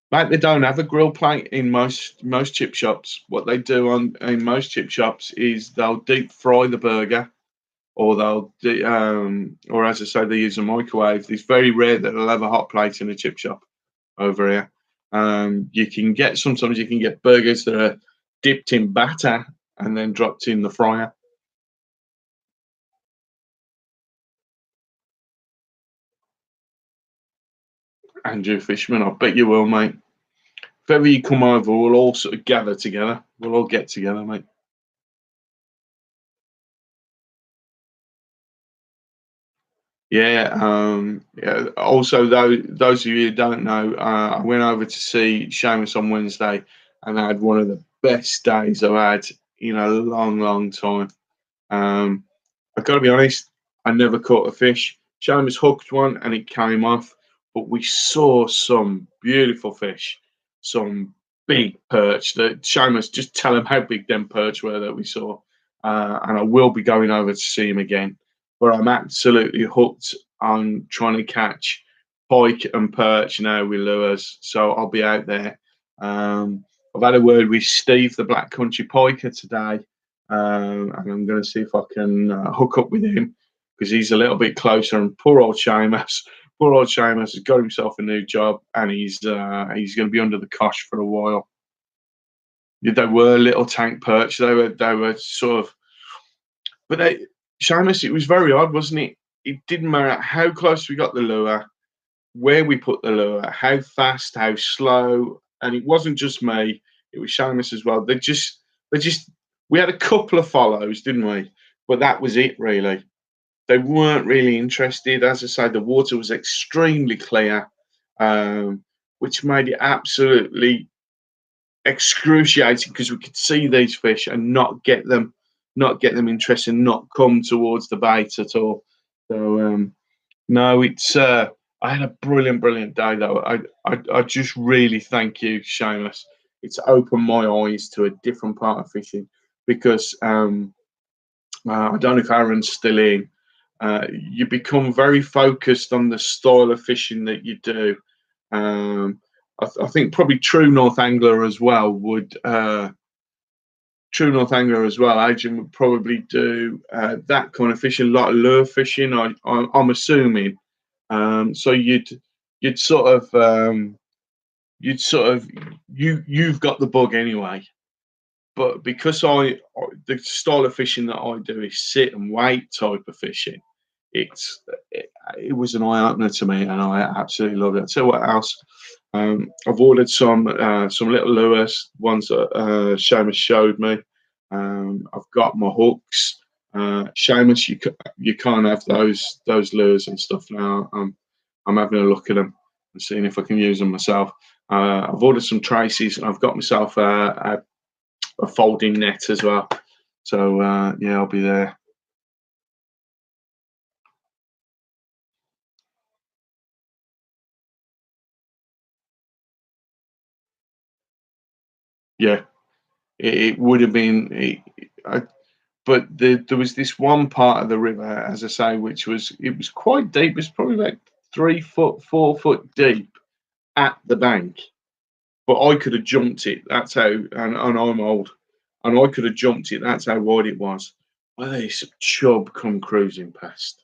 Mate, they don't have a grill plate in most chip shops. What they do in most chip shops is they'll deep fry the burger, or or as I say, they use a microwave. It's very rare that they'll have a hot plate in a chip shop over here. Sometimes you can get burgers that are dipped in batter and then dropped in the fryer. Andrew Fishman, I bet you will, mate. If ever you come over, we'll all sort of gather together. We'll all get together, mate. Yeah. Also, those of you who don't know, I went over to see Seamus on Wednesday, and I had one of the best days I've had in a long, long time. Um, I've got to be honest, I never caught a fish. Seamus hooked one, and it came off, but we saw some beautiful fish, some big perch. That Seamus, just tell him how big them perch were that we saw, and I will be going over to see him again. But I'm absolutely hooked on trying to catch pike and perch now with lures, so I'll be out there. I've had a word with Steve, the Black Country Piker, today, and I'm going to see if I can hook up with him because he's a little bit closer. And poor old Seamus has got himself a new job, and he's going to be under the cosh for a while. Yeah, they were little tank perch. They were sort of, but Seamus, it was very odd, wasn't it? It didn't matter how close we got the lure, where we put the lure, how fast, how slow, and it wasn't just me; it was Seamus as well. They just, we had a couple of follows, didn't we? But that was it, really. They weren't really interested. As I say, the water was extremely clear, which made it absolutely excruciating because we could see these fish and not get them interested, and not come towards the bait at all. So no, it's I had a brilliant day though. I just really thank you, Seamus. It's opened my eyes to a different part of fishing because I don't know if Aaron's still in. You become very focused on the style of fishing that you do. I think probably True North Angler as well would True North angler as well, Adrian would probably do that kind of fishing, a lot of lure fishing. I'm assuming. So you'd sort of you've got the bug anyway. But because the style of fishing that I do is sit and wait type of fishing, it was an eye opener to me, and I absolutely loved it. I'll tell you what else. I've ordered some little lures, ones that Seamus showed me. I've got my hooks. Seamus, you can't have those lures and stuff now. I'm having a look at them and seeing if I can use them myself. I've ordered some traces, and I've got myself a folding net as well. So yeah, I'll be there. Yeah, it would have been. But there was this one part of the river, as I say, which was quite deep. It was probably like 3 foot, 4 foot deep at the bank. But I could have jumped it. That's how, and I'm old, and I could have jumped it. That's how wide it was. Well, this chub come cruising past.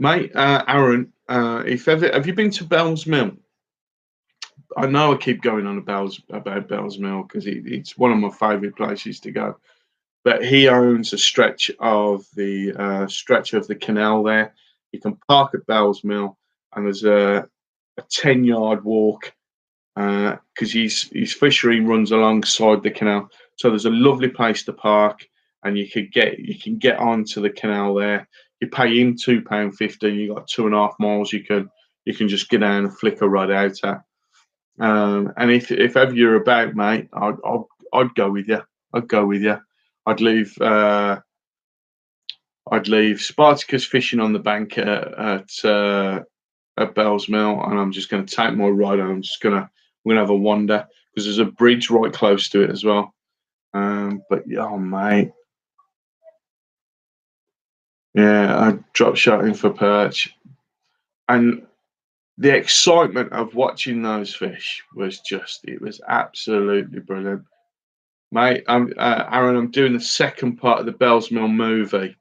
Mate, Aaron, if ever have you been to Bell's Mill? I know I keep going on about Bell's Mill because it's one of my favourite places to go. But he owns a stretch of the canal there. You can park at Bell's Mill, and there's a 10-yard walk because his fishery runs alongside the canal. So there's a lovely place to park, and you can get onto the canal there. You pay him £2.50. You got 2.5 miles. You can just get down and flick a rod out at. And if ever you're about, mate, I'd go with you. I'd go with you. I'd leave. I'd leave Spartacus fishing on the bank at Bell's Mill, and I'm just going to take my rod. And we're gonna have a wander because there's a bridge right close to it as well. But yeah, oh mate, yeah, I drop shotting for perch, and the excitement of watching those fish it was absolutely brilliant. Mate, Aaron, I'm doing the second part of the Bells Mill movie.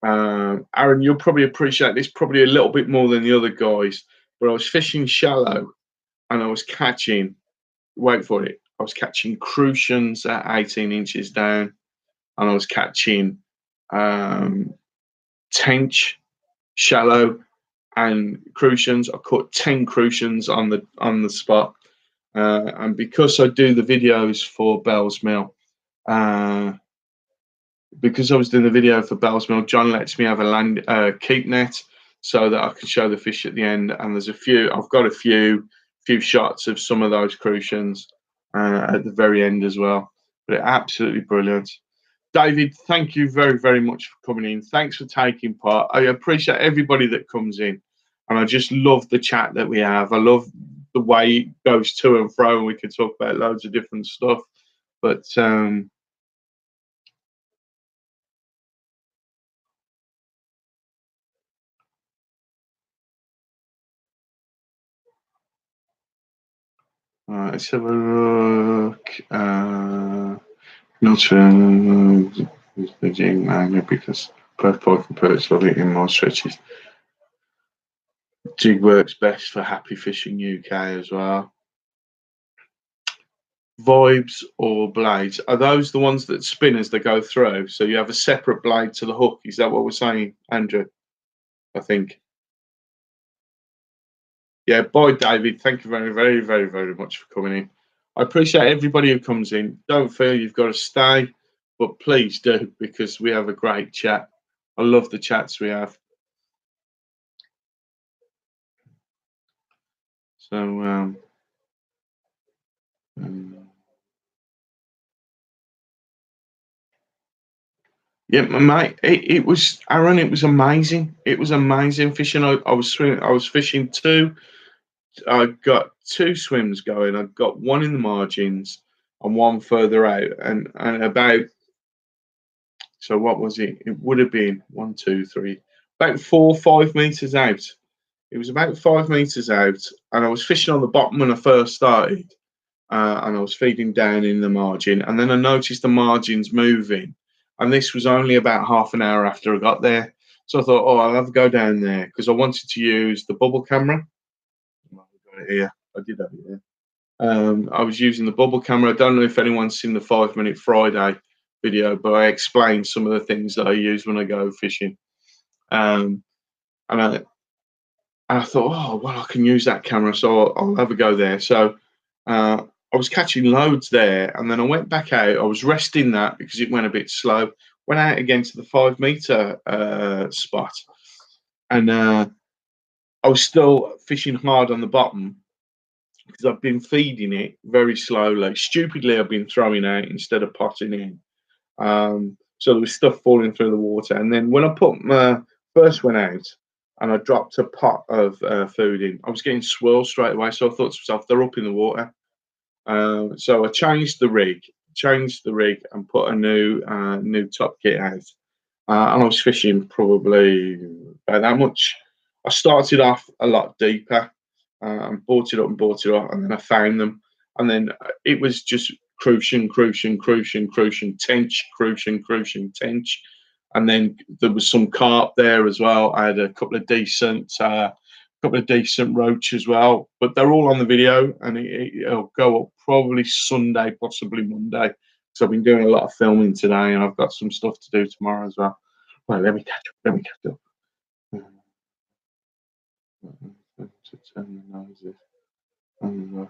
Aaron, you'll probably appreciate this probably a little bit more than the other guys, but I was fishing shallow and I was catching, wait for it, I was catching crucians at 18 inches down, and I was catching tench shallow and crucians. I caught 10 crucians on the spot. And because I do the videos for Bell's Mill, because I was doing the video for Bell's Mill, John lets me have a keep net so that I can show the fish at the end. And I've got a few shots of some of those crucians at the very end as well. But absolutely brilliant. David, thank you very, very much for coming in. Thanks for taking part. I appreciate everybody that comes in. And I just love the chat that we have. I love the way it goes to and fro, and we can talk about loads of different stuff. But let's have a look. Not sure because both pike and perch love it in more stretches. Jig works best for Happy Fishing UK as well. Vibes or blades, are those the ones that spin as they go through? So you have a separate blade to the hook. Is that what we're saying, Andrew? I think. Yeah, bye, David. Thank you very, very, very, very much for coming in. I appreciate everybody who comes in. Don't feel you've got to stay, but please do, because we have a great chat. I love the chats we have. So, yeah, mate, it was Aaron. It was amazing. It was amazing fishing. I was swimming. I was fishing two. I got two swims going. I got one in the margins and one further out, and about. So what was it? It would have been 1, 2, 3, about 4, 5 meters out. It was about 5 meters out, and I was fishing on the bottom when I first started, and I was feeding down in the margin, and then I noticed the margins moving, and this was only about half an hour after I got there. So I thought, oh, I'll have a go down there because I wanted to use the bubble camera. I've got it here. I did have it here. I was using the bubble camera. I don't know if anyone's seen the 5 Minute Friday video, but I explained some of the things that I use when I go fishing. Um, and I thought, oh, well, I can use that camera, so I'll have a go there. So I was catching loads there, and then I went back out. I was resting that because it went a bit slow. Went out again to the 5 meter spot, and I was still fishing hard on the bottom because I've been feeding it very slowly. Stupidly, I've been throwing out instead of potting in. So there was stuff falling through the water. And then when I put my first one out and I dropped a pot of food in, I was getting swirls straight away. So I thought to myself, they're up in the water. So I changed the rig, and put a new top kit out. And I was fishing probably about that much. I started off a lot deeper and brought it up and brought it up, and then I found them, and then it was just crucian, tench, tench, and then there was some carp there as well. I had a couple of decent roach as well, but they're all on the video, and it'll go up probably Sunday, possibly Monday. So I've been doing a lot of filming today, and I've got some stuff to do tomorrow as well. Well, let me catch up. To turn the noses and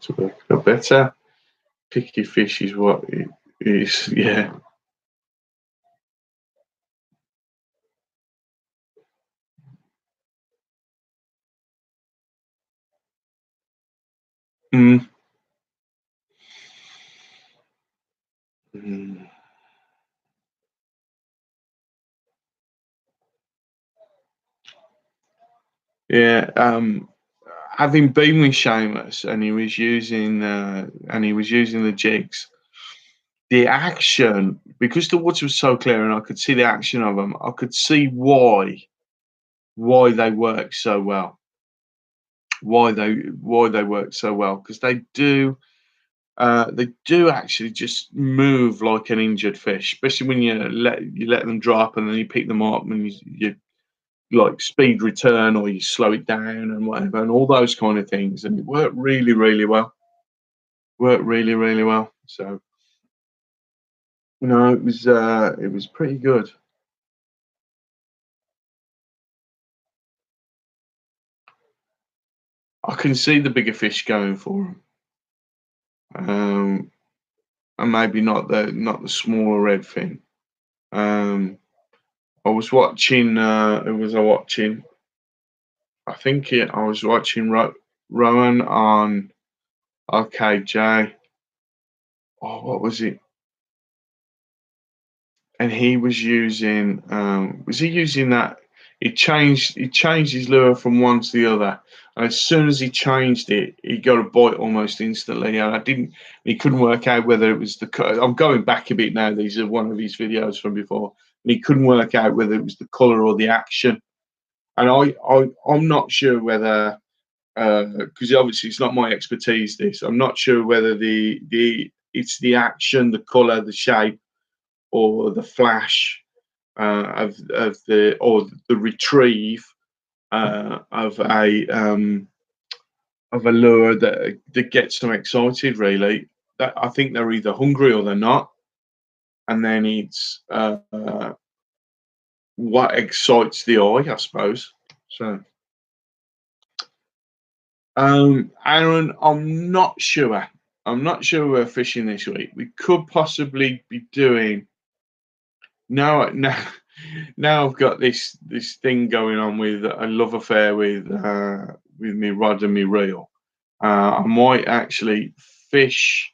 to work a better. Picky fish is what it is. Yeah. Mm. Mm. Yeah. Having been with Seamus and he was using the jigs, the action, because the water was so clear and I could see the action of them, I could see why they work so well. Why they work so well, because they do actually just move like an injured fish, especially when you let them drop and then you pick them up and you like speed return or you slow it down and whatever and all those kind of things. And it worked really, really well. Worked really, really well. So it was pretty good. I can see the bigger fish going for them, and maybe not the smaller redfin. Um, I was watching. Who was I watching? I was watching Rowan on RKJ. Oh, what was it? And he was using. Was he using that? He changed his lure from one to the other, and as soon as he changed it, he got a bite almost instantly. And he couldn't work out whether it was the. I'm going back a bit now. These are one of his videos from before, and he couldn't work out whether it was the color or the action. And I'm not sure whether because obviously it's not my expertise. This I'm not sure whether it's the action, the color, the shape, or the flash of the retrieve of a lure that gets them excited. Really, that I think they're either hungry or they're not, and then it's what excites the eye, I suppose. So. Aaron, I'm not sure. I'm not sure we're fishing this week. We could possibly be doing. Now, now I've got this thing going on with a love affair with me rod and me reel. I might actually fish.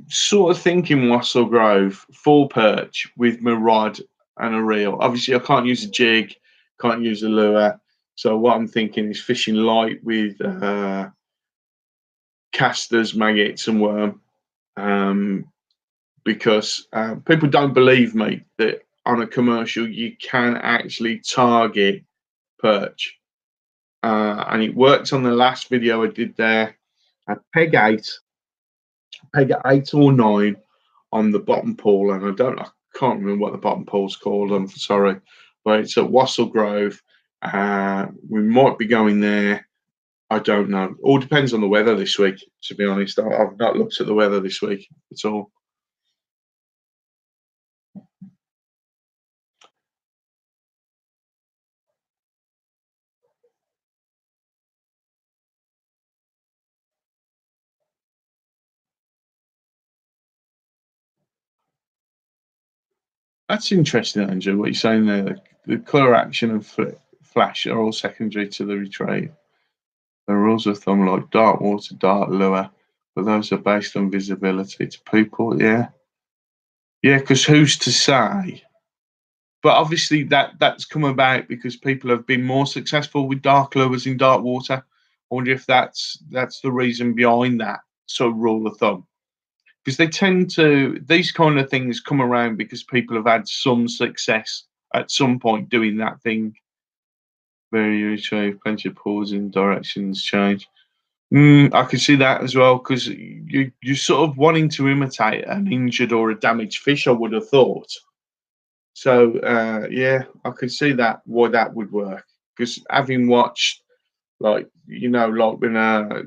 Sort of thinking Wassell Grove full perch with my rod and a reel. Obviously, I can't use a jig, can't use a lure. So what I'm thinking is fishing light with casters, maggots, and worm. Because people don't believe me that on a commercial, you can actually target perch. And it worked on the last video I did there. At peg 8 or 9 on the bottom pool, and I can't remember what the bottom pool's called. I'm sorry, but it's at Wassell Grove. We might be going there. I don't know. All depends on the weather this week. To be honest, I've not looked at the weather this week at all. That's interesting, Andrew. What you're saying there, the colour action and flash are all secondary to the retrieve. The rules of thumb like dark water, dark lure, but those are based on visibility to people. Yeah, yeah. Because who's to say? But obviously that's come about because people have been more successful with dark lures in dark water. I wonder if that's the reason behind that sort of rule of thumb. Because they tend to these kind of things come around because people have had some success at some point doing that thing. Very retrieve, plenty of pause and directions change. I can see that as well because you're sort of wanting to imitate an injured or a damaged fish. I would have thought. So yeah, I could see that why that would work because having watched like when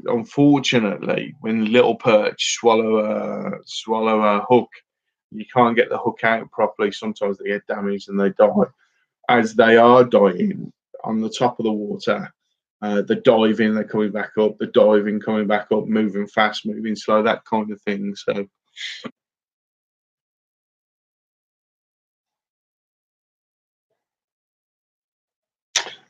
unfortunately when little perch swallow a hook, you can't get the hook out properly. Sometimes they get damaged and they die. As they are dying on the top of the water, the diving, they're coming back up, the diving coming back up, moving fast, moving slow, that kind of thing. So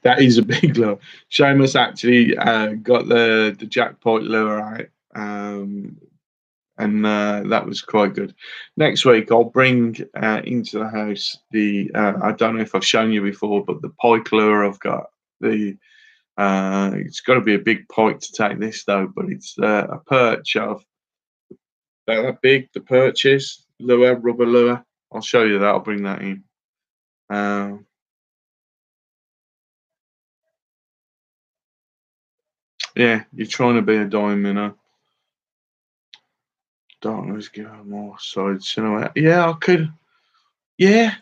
that is a big lure. Seamus actually got the jackpot lure out, and that was quite good. Next week, I'll bring into the house the I don't know if I've shown you before, but the pike lure I've got. The It's got to be a big pike to take this though, but it's a perch of that big. The perch is lure, rubber lure. I'll show you that. I'll bring that in. Um, yeah, you're trying to be a diamond. Darkness give her more solid silhouette. Yeah, I could. Yeah,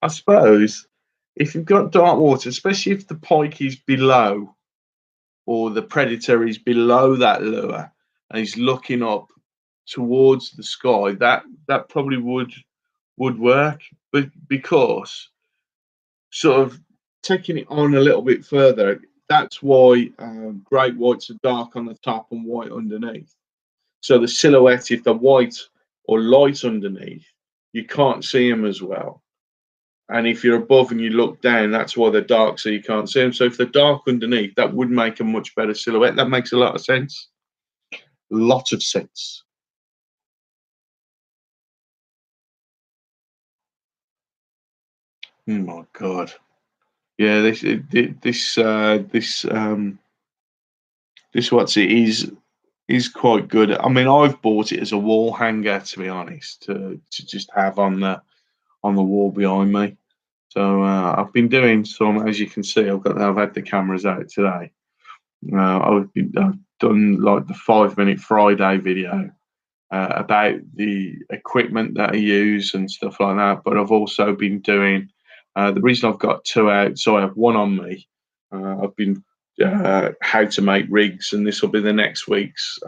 I suppose if you've got dark water, especially if the pike is below or the predator is below that lure and he's looking up towards the sky, that probably would work. But because sort of taking it on a little bit further, that's why great whites are dark on the top and white underneath. So the silhouette, if they're white or light underneath, you can't see them as well. And if you're above and you look down, that's why they're dark, so you can't see them. So if they're dark underneath, that would make a much better silhouette. That makes a lot of sense. A lot of sense. Oh my god. Yeah, this what's it is quite good. I mean, I've bought it as a wall hanger to be honest, to just have on the wall behind me. So I've been doing some, as you can see, I've had the cameras out today. I've done like the 5 minute Friday video about the equipment that I use and stuff like that. But I've also been doing the reason I've got two out, so I have one on me. I've been how to make rigs, and this will be the next week's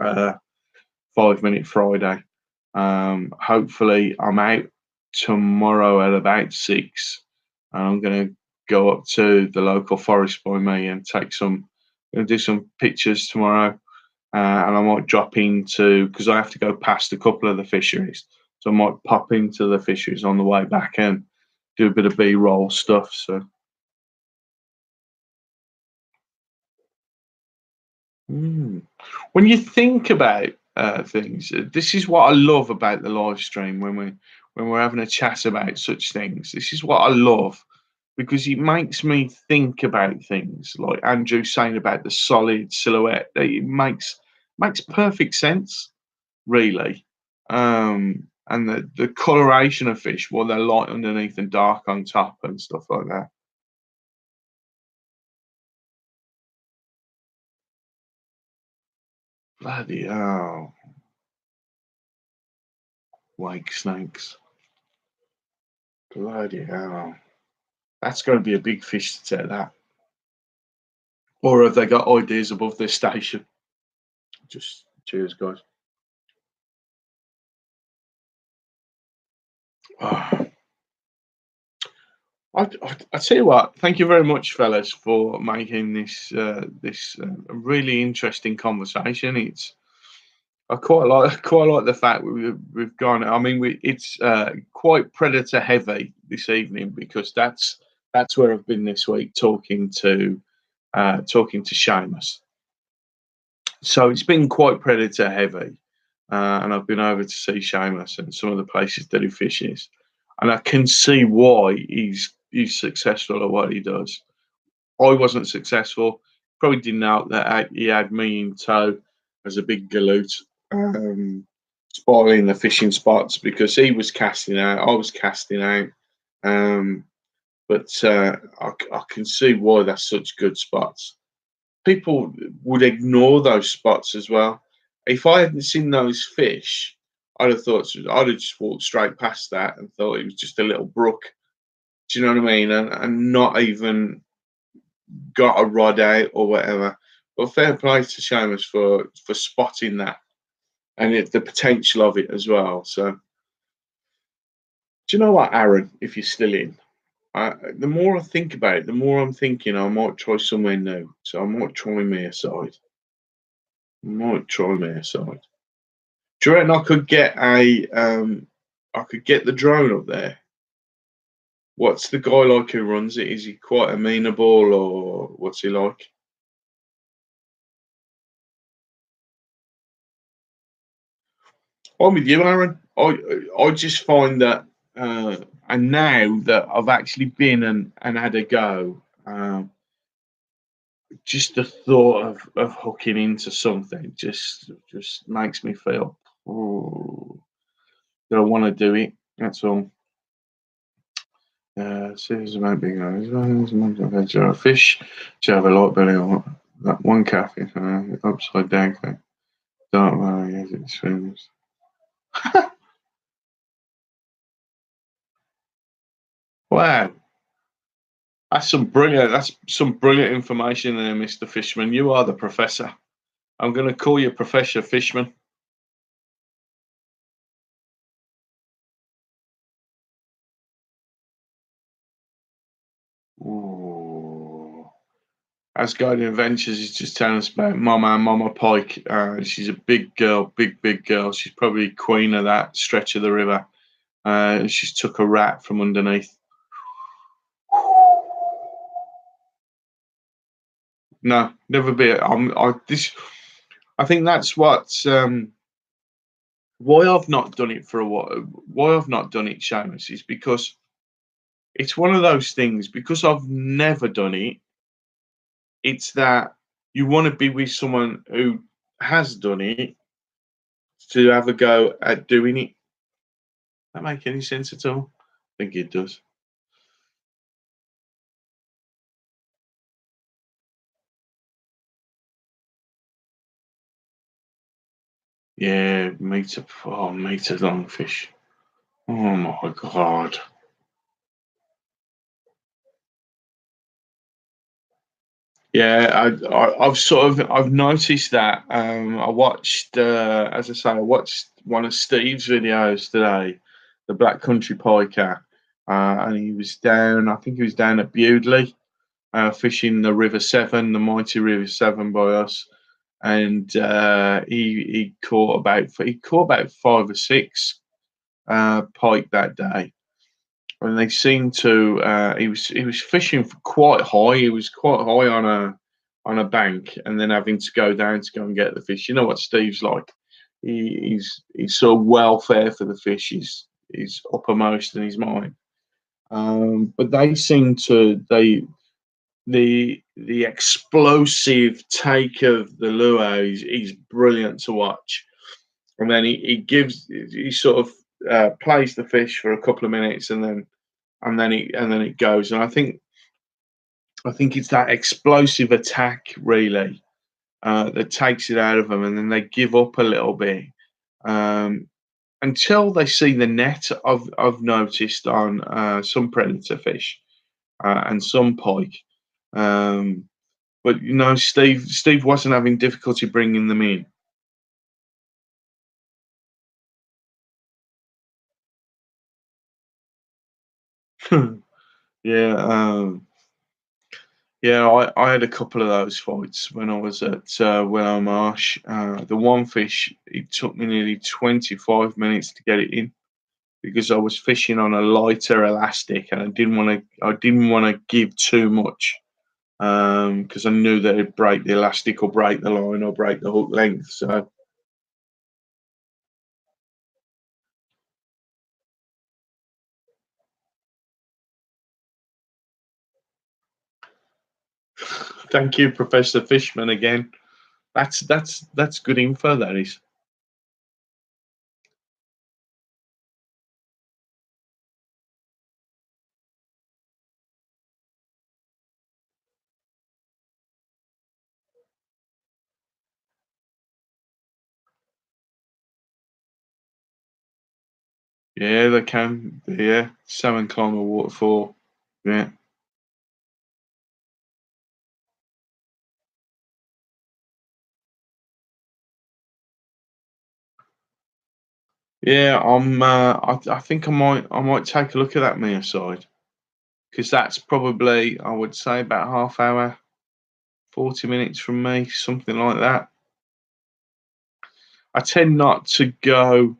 5 minute Friday. Hopefully, I'm out tomorrow at about 6. I'm going to go up to the local forest by me and take some, going to do some pictures tomorrow. And I might drop into, because I have to go past a couple of the fisheries. So I might pop into the fisheries on the way back and do a bit of B-roll stuff. So, when you think about things, this is what I love about the live stream when we're having a chat about such things. This is what I love because it makes me think about things like Andrew saying about the solid silhouette. It makes perfect sense, really. and the coloration of fish, well, they're light underneath and dark on top and stuff like that. Bloody hell. Wake snakes. Bloody hell. That's going to be a big fish to take that. Or have they got ideas above their station? Just cheers, guys. Oh. I tell you what, thank you very much, fellas, for making this really interesting conversation. I quite like the fact we've gone. I mean, it's quite predator heavy this evening because that's where I've been this week talking to Seamus. So it's been quite predator heavy, and I've been over to see Seamus and some of the places that he fishes, and I can see why he's successful at what he does. I wasn't successful. Probably didn't know that he had me in tow as a big galoot, spoiling the fishing spots because he was casting out, I was casting out. Um, but I can see why that's such good spots. People would ignore those spots as well. If I hadn't seen those fish, I'd have just walked straight past that and thought it was just a little brook. Do you know what I mean? And not even got a rod out or whatever. But fair play to Seamus for spotting that and the potential of it as well. So, do you know what, Aaron? If you're still in, the more I think about it, the more I'm thinking I might try somewhere new. So I might try Mearside. Might try Mearside. Do you reckon I could get the drone up there? What's the guy like who runs it? Is he quite amenable or what's he like? I'm with you, Aaron. I just find that, and now that I've actually been and had a go, just the thought of hooking into something just makes me feel, oh, that I want to do it. That's all. Series about being a fish. Do you have a lot belly or that one cafe? Upside down thing. Dark valley as it swims. Wow, That's some brilliant information there, Mr. Fishman. You are the professor. I'm going to call you Professor Fishman. Ooh. As Guardian Adventures is just telling us about Mama Pike. She's a big girl, big girl. She's probably queen of that stretch of the river. She's took a rat from underneath. No, never be. I think that's why I've not done it for a while. Why I've not done it, Seamus, is because it's one of those things. Because I've never done it, it's that you want to be with someone who has done it to have a go at doing it. That make any sense at all? I think it does. Yeah, meter. Oh, meter longfish. Oh my god. Yeah, I've sort of I've noticed that. I watched, as I say, I watched one of Steve's videos today, the Black Country Piker, and he was down. I think he was down at Bewdley, fishing the River Severn, the mighty River Severn by us, and he caught about 5 or 6 pike that day, and they seemed to. He was fishing quite high. He was quite high on a bank, and then having to go down to go and get the fish. You know what Steve's like. He's sort of welfare for the fish is uppermost in his mind. But they seem to the explosive take of the lure is brilliant to watch. And then he sort of plays the fish for a couple of minutes, and then it goes. And I think it's that explosive attack really that takes it out of them, and then they give up a little bit um, until they see the net. I've noticed on some predator fish and some pike, um, but Steve wasn't having difficulty bringing them in. Yeah, yeah. I had a couple of those fights when I was at Willow Marsh. The one fish, it took me nearly 25 minutes to get it in because I was fishing on a lighter elastic, and I didn't want to give too much because I knew that it'd break the elastic or break the line or break the hook length. So thank you, Professor Fishman, again. That's good info. That is. Yeah, they can. Yeah, salmon climb a waterfall. Yeah, yeah. I think I might take a look at that Mia side because that's probably, I would say, about half hour, 40 minutes from me, something like that. I tend not to go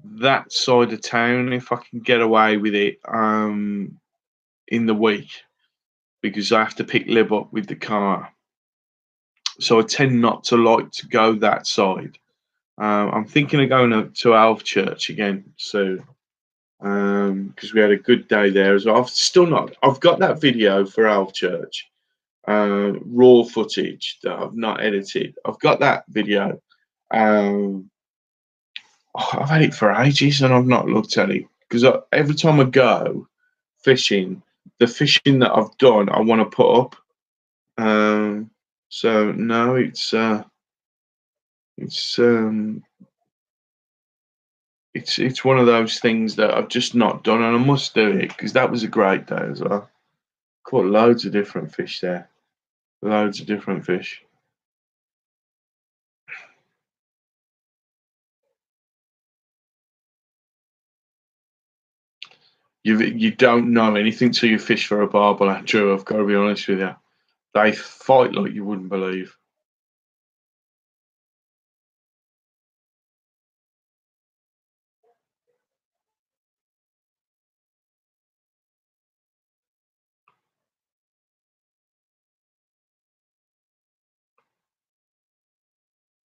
that side of town if I can get away with it in the week because I have to pick Lib up with the car. So I tend not to like to go that side. I'm thinking of going to Alv Church again soon because we had a good day there as well. I've still not. I've got that video for Alv Church, raw footage that I've not edited. I've got that video. Um, I've had it for ages and I've not looked at it because every time I go fishing, the fishing that I've done, I want to put up. Um, so no, it's it's one of those things that I've just not done, and I must do it because that was a great day as well. Caught loads of different fish there, loads of different fish. You don't know anything till you fish for a barbel, Andrew. I've got to be honest with you. They fight like you wouldn't believe.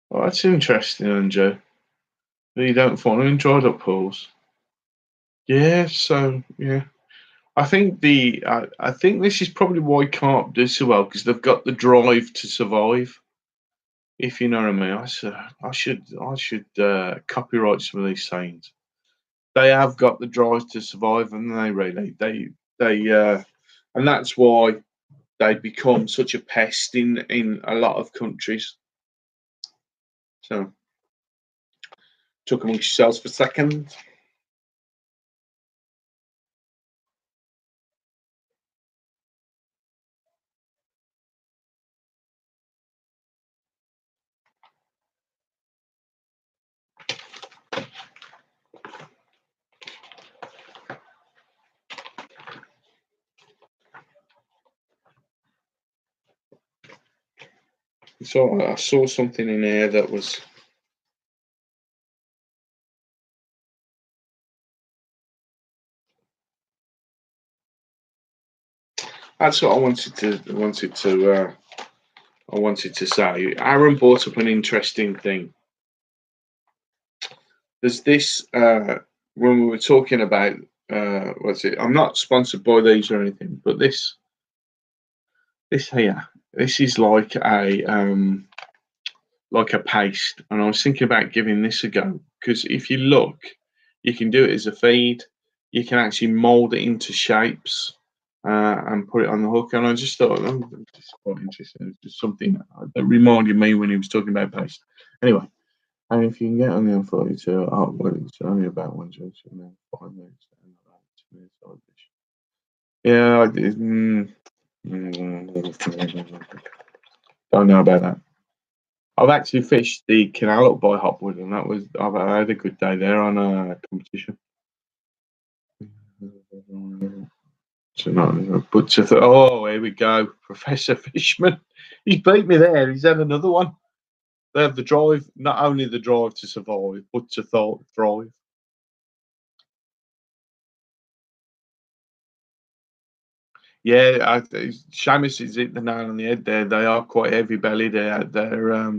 Well, that's interesting, Andrew. You don't find them in dried up pools. Yeah, so yeah. I think this is probably why carp do so well because they've got the drive to survive. If you know what I mean, I should copyright some of these sayings. They have got the drive to survive, and they really and that's why they become such a pest in a lot of countries. So talk amongst yourselves for a second. So I saw something in here that was. That's what I wanted to say. Aaron brought up an interesting thing. There's this when we were talking about what's it? I'm not sponsored by these or anything, but this here, this is like a paste, and I was thinking about giving this a go because if you look, You can do it as a feed. You can actually mold it into shapes and put it on the hook. And I just thought, oh, this is quite interesting. It's just something that reminded me when he was talking about paste. Anyway, and if you can get on the M42, well, it's only about 1 junction and then 5 minutes and about 2 minutes on Bish. Yeah, I did. Don't know about that. I've actually fished the canal up by Hopwood, and I had a good day there on a competition. So not, but oh, here we go, Professor Fishman. He's beat me there. He's had another one. They have the drive, not only the drive to survive, but to thrive. Yeah, Seamus has hit the nail on the head there. They are quite heavy bellied. They're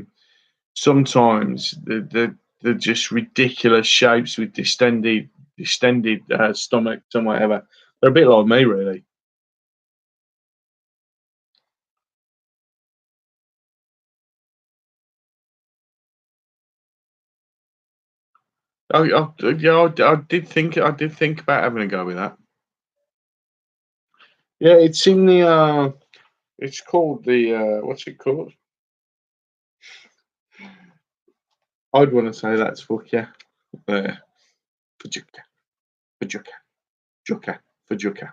sometimes they're just ridiculous shapes with distended stomachs and whatever. They're a bit like me, really. Yeah, I did think about having a go with that. Yeah, it's in the it's called the what's it called? I'd want to say that's fuck yeah. Uh, Fajuka, Fajuka, Juka, Fajuka.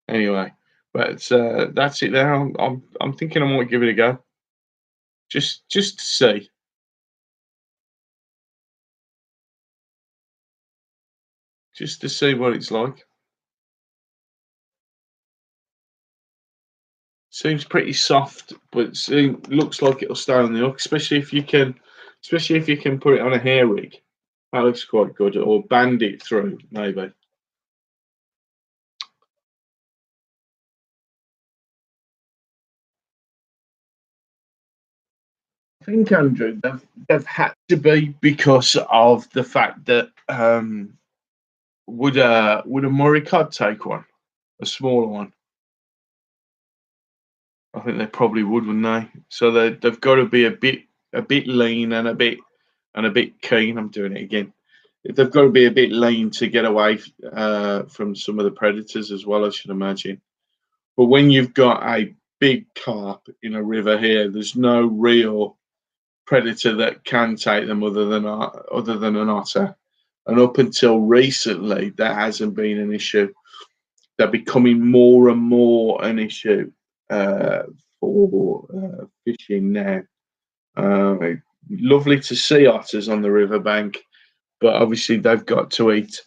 Anyway, but that's it there. I'm thinking I might give it a go. Just to see. Just to see what it's like. Seems pretty soft, but looks like it'll stay on the hook, especially if you can put it on a hair rig. That looks quite good, or band it through maybe. I think Andrew, they've had to be because of the fact that would a Murray cod take one, a smaller one? I think they probably would, wouldn't they? So they've got to be a bit lean and a bit keen. I'm doing it again. They've got to be a bit lean to get away from some of the predators as well, I should imagine. But when you've got a big carp in a river here, there's no real predator that can take them other than an otter. And up until recently, that hasn't been an issue. They're becoming more and more an issue uh, for fishing now. Uh, Lovely to see otters on the riverbank, but obviously they've got to eat,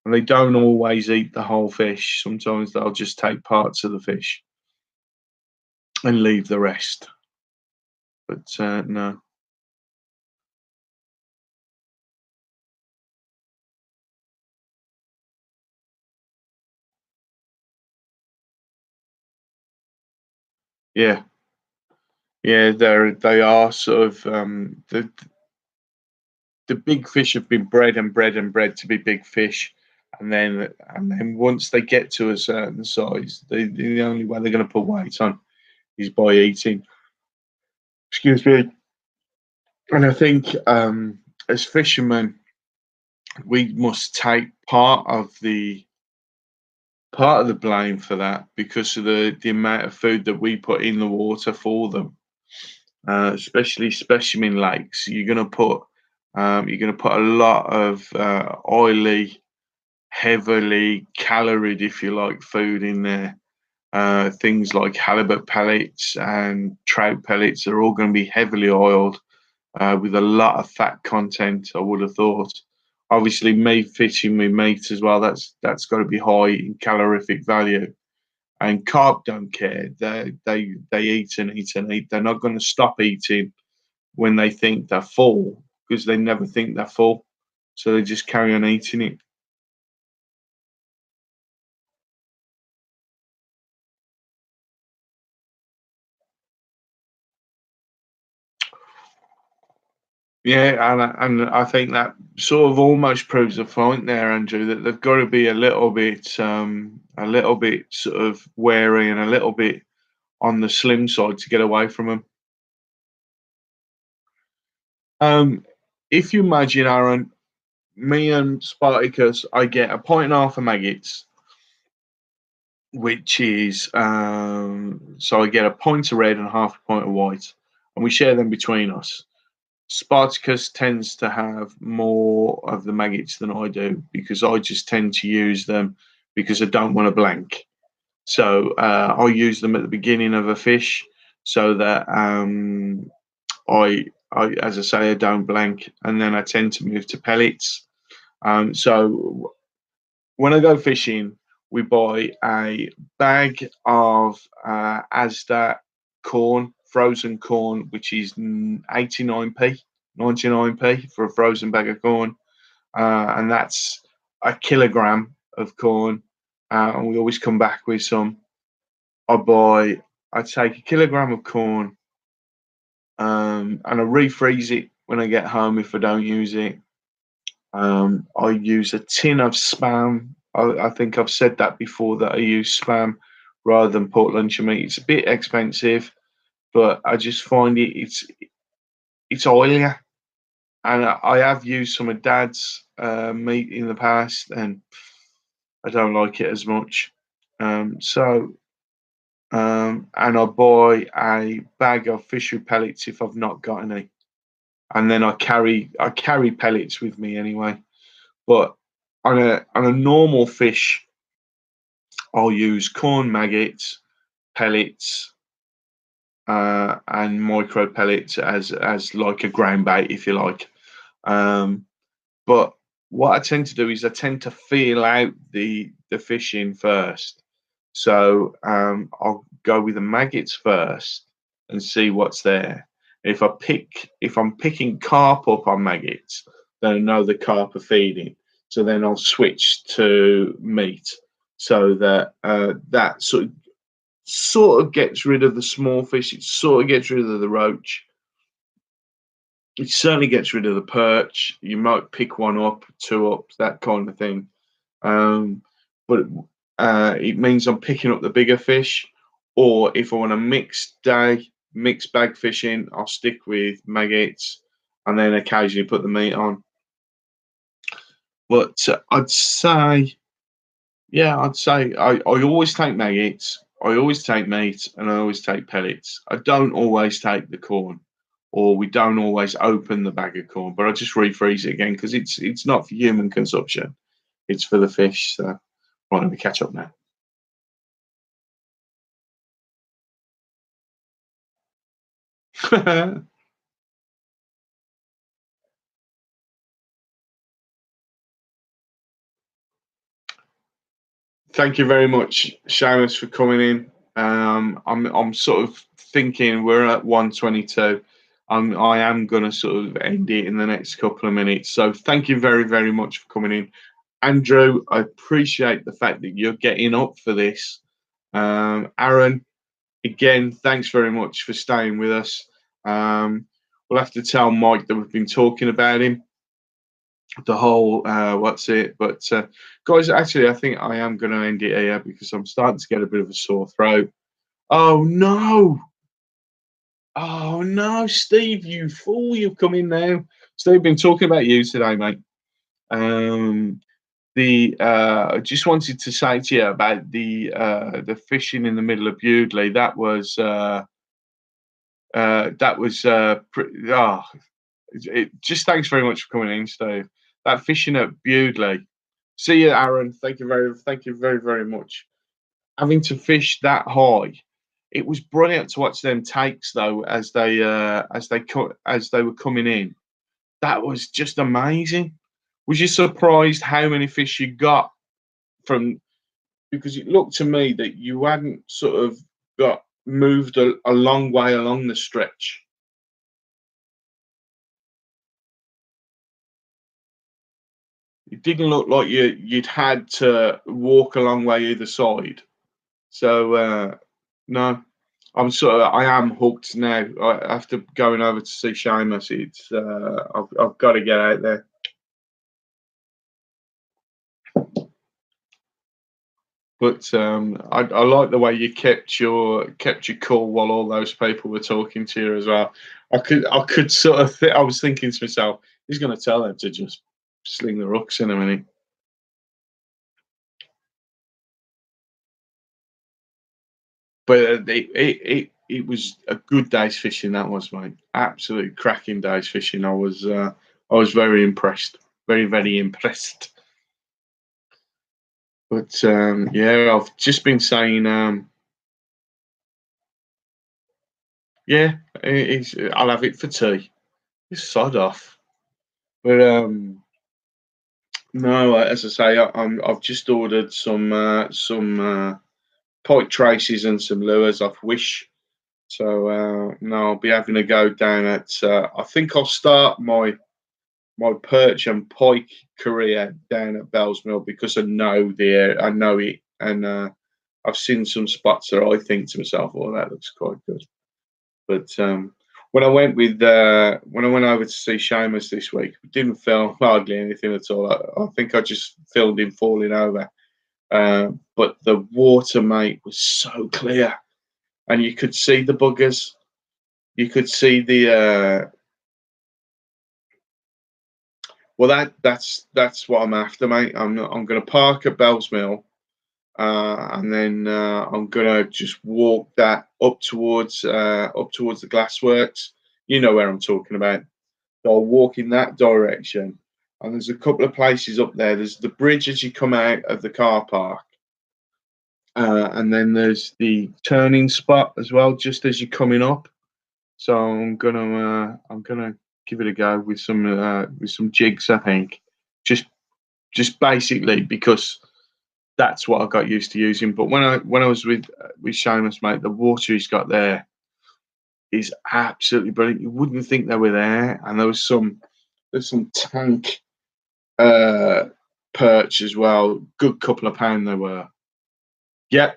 and they don't always eat the whole fish. Sometimes they'll just take parts of the fish and leave the rest. But no, yeah, yeah, they are sort of the big fish have been bred and bred and bred to be big fish, and then once they get to a certain size, the only way they're going to put weight on is by eating. Excuse me. And I think as fishermen, we must take part of the blame for that because of the amount of food that we put in the water for them, especially specimen lakes. You're gonna put a lot of oily, heavily caloried, if you like, food in there. Things like halibut pellets and trout pellets are all going to be heavily oiled with a lot of fat content. I would have thought. Obviously, meat fishing with meat as well. That's got to be high in calorific value. And carp don't care. They eat and eat and eat. They're not going to stop eating when they think they're full because they never think they're full. So they just carry on eating it. Yeah, and I think that sort of almost proves the point there, Andrew, that they've got to be a little bit sort of wary and a little bit on the slim side to get away from them. Um, if you imagine, Aaron, me and Spartacus, I get a pint and a half of maggots, which is so I get a pint of red and half a pint of white, and we share them between us. Spartacus tends to have more of the maggots than I do because I just tend to use them because I don't want to blank. So I use them at the beginning of a fish so that as I say, I don't blank, and then I tend to move to pellets. So when I go fishing, we buy a bag of Asda corn, frozen corn, which is 89p, 99p for a frozen bag of corn, and that's a kilogram of corn. And we always come back with some. I take a kilogram of corn, and I refreeze it when I get home if I don't use it. I use a tin of spam. I think I've said that before that I use spam rather than pork luncheon meat. It's a bit expensive, but I just find it's oilier, and I have used some of Dad's meat in the past, and I don't like it as much. And I buy a bag of fishery pellets if I've not got any, and then I carry pellets with me anyway. But on a normal fish, I'll use corn maggots, pellets, and micro pellets as like a ground bait, if you like. Um, but what I tend to do is I tend to feel out the fishing first. So I'll go with the maggots first and see what's there. If I'm picking carp up on maggots, then I know the carp are feeding. So then I'll switch to meat, so that that sort of gets rid of the small fish. It sort of gets rid of the roach. It certainly gets rid of the perch. You might pick one up, two up, that kind of thing. Um, but it means I'm picking up the bigger fish. Or if I want a mixed day, mixed bag fishing, I'll stick with maggots and then occasionally put the meat on. But I'd say I always take maggots, I always take meat, and I always take pellets. I don't always take the corn, or we don't always open the bag of corn, but I just refreeze it again because it's not for human consumption, it's for the fish. So, right, let me catch up now. Thank you very much, Seamus, for coming in. I'm sort of thinking we're at 122. I am going to sort of end it in the next couple of minutes. So thank you very, very much for coming in. Andrew, I appreciate the fact that you're getting up for this. Aaron, again, thanks very much for staying with us. We'll have to tell Mike that we've been talking about him, the whole what's it. But guys, actually, I think I am going to end it here because I'm starting to get a bit of a sore throat. Oh no! Oh no, Steve, you fool! You've come in now. Steve, been talking about you today, mate. Um, the I just wanted to say to you about the fishing in the middle of Bewdley. Just thanks very much for coming in, Steve. That fishing at Bewdley. See you, Aaron. Thank you very, very much. Having to fish that high, it was brilliant to watch them takes though as they were coming in. That was just amazing. Was you surprised how many fish you got from? Because it looked to me that you hadn't sort of got moved a long way along the stretch. It didn't look like you'd had to walk a long way either side. So no, I am hooked now. After going over to see Seamus, I've got to get out there. But I like the way you kept your cool while all those people were talking to you as well. I could sort of I was thinking to myself, he's going to tell them to just sling the rocks in a minute. But it was a good day's fishing. That was, mate. Absolute cracking day's fishing. I was very impressed. Very very impressed. But yeah, I've just been saying, yeah, I'll have it for tea. Just sod off. But no, as I say, I've just ordered some pike traces and some lures off Wish. So no, I'll be having a go down at. I think I'll start my perch and pike career down at Bell's Mill because I know it, and I've seen some spots that I think to myself, "Oh, that looks quite good." But when I went over to see Seamus this week, didn't film hardly anything at all. I think I just filmed him falling over. But the water, mate, was so clear, and you could see the buggers. You could see the well. That's what I'm after, mate. I'm going to park at Bell's Mill, and then I'm gonna just walk that up towards the glassworks. You know where I'm talking about. So I'll walk in that direction, and there's a couple of places up there. There's the bridge as you come out of the car park, and then there's the turning spot as well, just as you're coming up. So I'm gonna give it a go with some jigs. I think just just basically because that's what I got used to using. But when I was with Seamus, mate, the water he's got there is absolutely brilliant. You wouldn't think they were there, and there's some tank uh, perch as well. Good couple of pound they were. Yeah,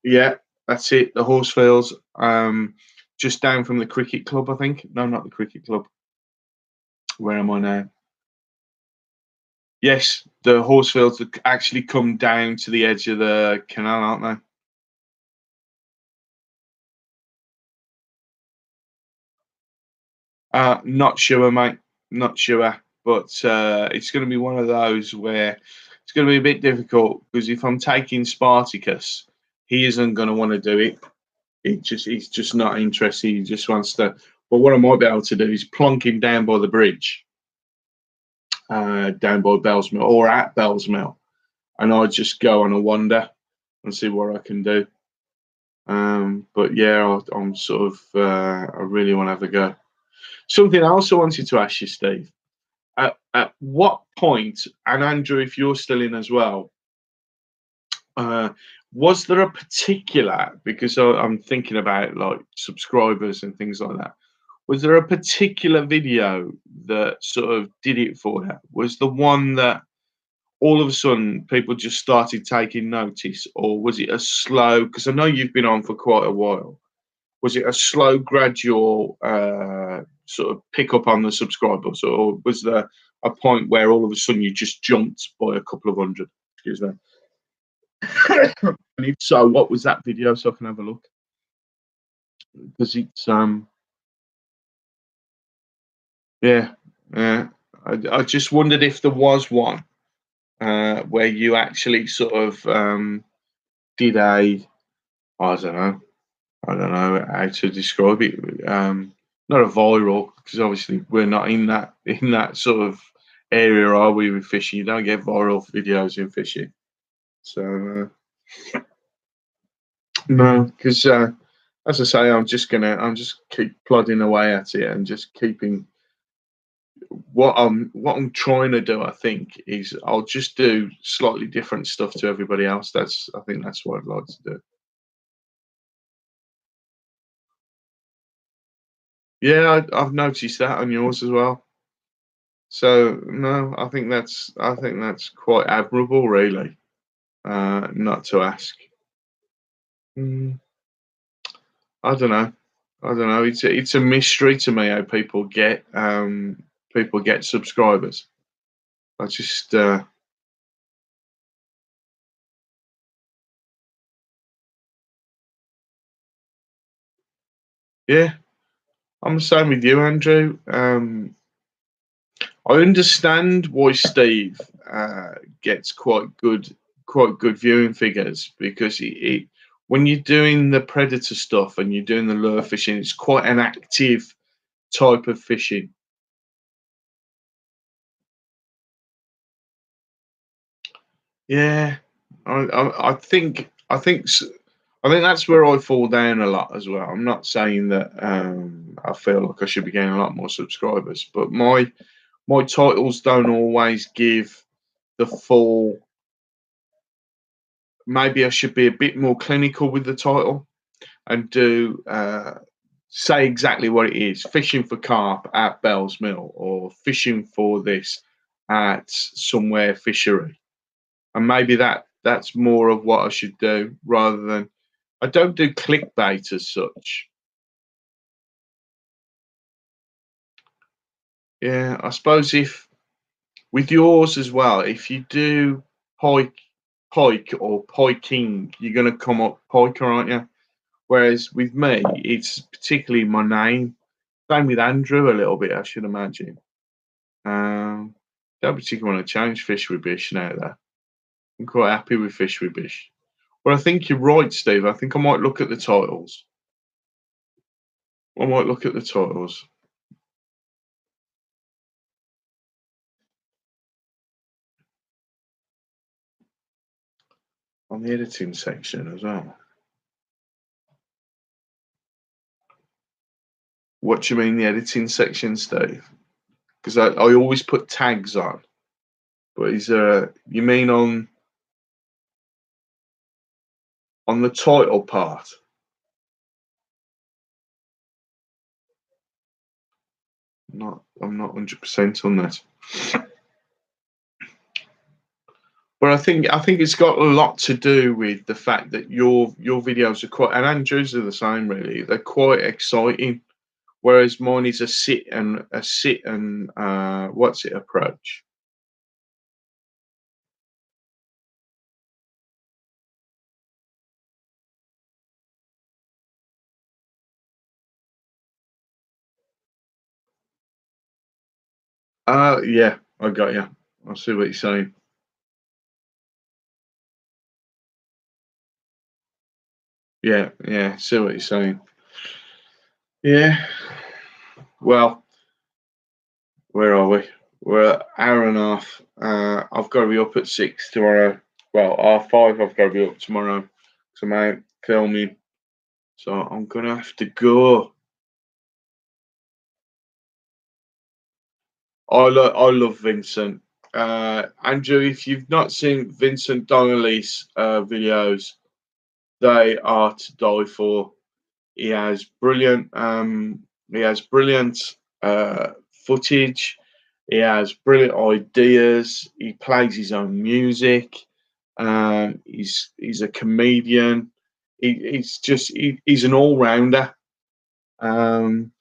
yeah, that's it. The Horsefields, just down from the cricket club, I think. No, not the cricket club. Where am I now? Yes, the Horsefields that actually come down to the edge of the canal, aren't they? Not sure, mate. Not sure, but it's going to be one of those where it's going to be a bit difficult because if I'm taking Spartacus, he isn't going to want to do it. He's just not interested. He just wants to. But what I might be able to do is plonk him down by the bridge, down by Bell's Mill or at Bell's Mill, and I just go on a wander and see what I can do. But yeah, I'm sort of I really want to have a go. Something else I wanted to ask you, Steve. At what point, and Andrew, if you're still in as well, uh, was there a particular, because I'm thinking about like subscribers and things like that, was there a particular video that sort of did it for you? Was the one that all of a sudden people just started taking notice, or was it a slow, because I know you've been on for quite a while, was it a slow, gradual sort of pick up on the subscribers, or was there a point where all of a sudden you just jumped by a couple of hundred? Excuse me. And if so, what was that video so I can have a look? Because it's yeah, yeah. I just wondered if there was one where you actually sort of did a I don't know I don't know how to describe it. Not a viral, because obviously we're not in that sort of area, are we, with fishing? You don't get viral videos in fishing. So no, because as I say, I'm just keep plodding away at it and just keeping what I'm trying to do. I think is I'll just do slightly different stuff to everybody else. I think that's what I'd like to do. Yeah, I've noticed that on yours as well. So no, I think that's quite admirable, really. Not to ask. Mm, I don't know. I don't know. It's a mystery to me how people get subscribers. I just yeah, I'm the same with you, Andrew. I understand why Steve gets quite good viewing figures because when you're doing the predator stuff and you're doing the lure fishing, it's quite an active type of fishing. Yeah, I think that's where I fall down a lot as well. I'm not saying that I feel like I should be getting a lot more subscribers, but my titles don't always give the full. Maybe I should be a bit more clinical with the title and do say exactly what it is: fishing for carp at Bell's Mill, or fishing for this at somewhere fishery. And maybe that's more of what I should do rather than I don't do clickbait as such. Yeah, I suppose if with yours as well, if you do pike, pike or piking, you're going to come up piker, aren't you? Whereas with me, it's particularly my name. Same with Andrew a little bit, I should imagine. Don't particularly want to change fish with Bish now. Though I'm quite happy with fish with Bish. But I think you're right, Steve. I think I might look at the titles. I might look at the titles on the editing section as well. What do you mean the editing section, Steve? Because I always put tags on. But is you mean on the title part? I'm not 100% on that. But I think it's got a lot to do with the fact that your videos are quite, and Andrew's are the same really. They're quite exciting, whereas mine is a sit and what's it approach. Yeah, I got you. I see what you're saying. Yeah, yeah, see what you're saying. Yeah. Well, where are we? We're an hour and a half. I've got to be up at 6 tomorrow. Well, R5, I've got to be up tomorrow. So I'm out filming. So I'm gonna have to go. I love Vincent. Andrew, if you've not seen Vincent Donnelly's videos, they are to die for. He has brilliant footage. He has brilliant ideas. He plays his own music. He's a comedian. He's an all rounder. Um,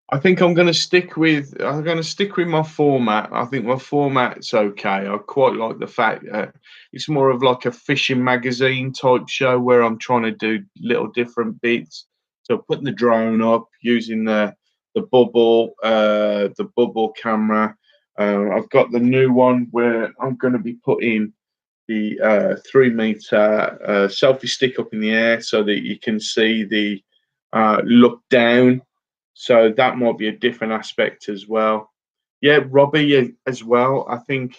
I think I'm going to stick with my format. I think my format's okay. I quite like the fact that it's more of like a fishing magazine type show where I'm trying to do little different bits. So putting the drone up, using the bubble camera. I've got the new one where I'm going to be putting the 3 meter selfie stick up in the air so that you can see the look down. So that might be a different aspect as well. Yeah, Robbie as well. I think.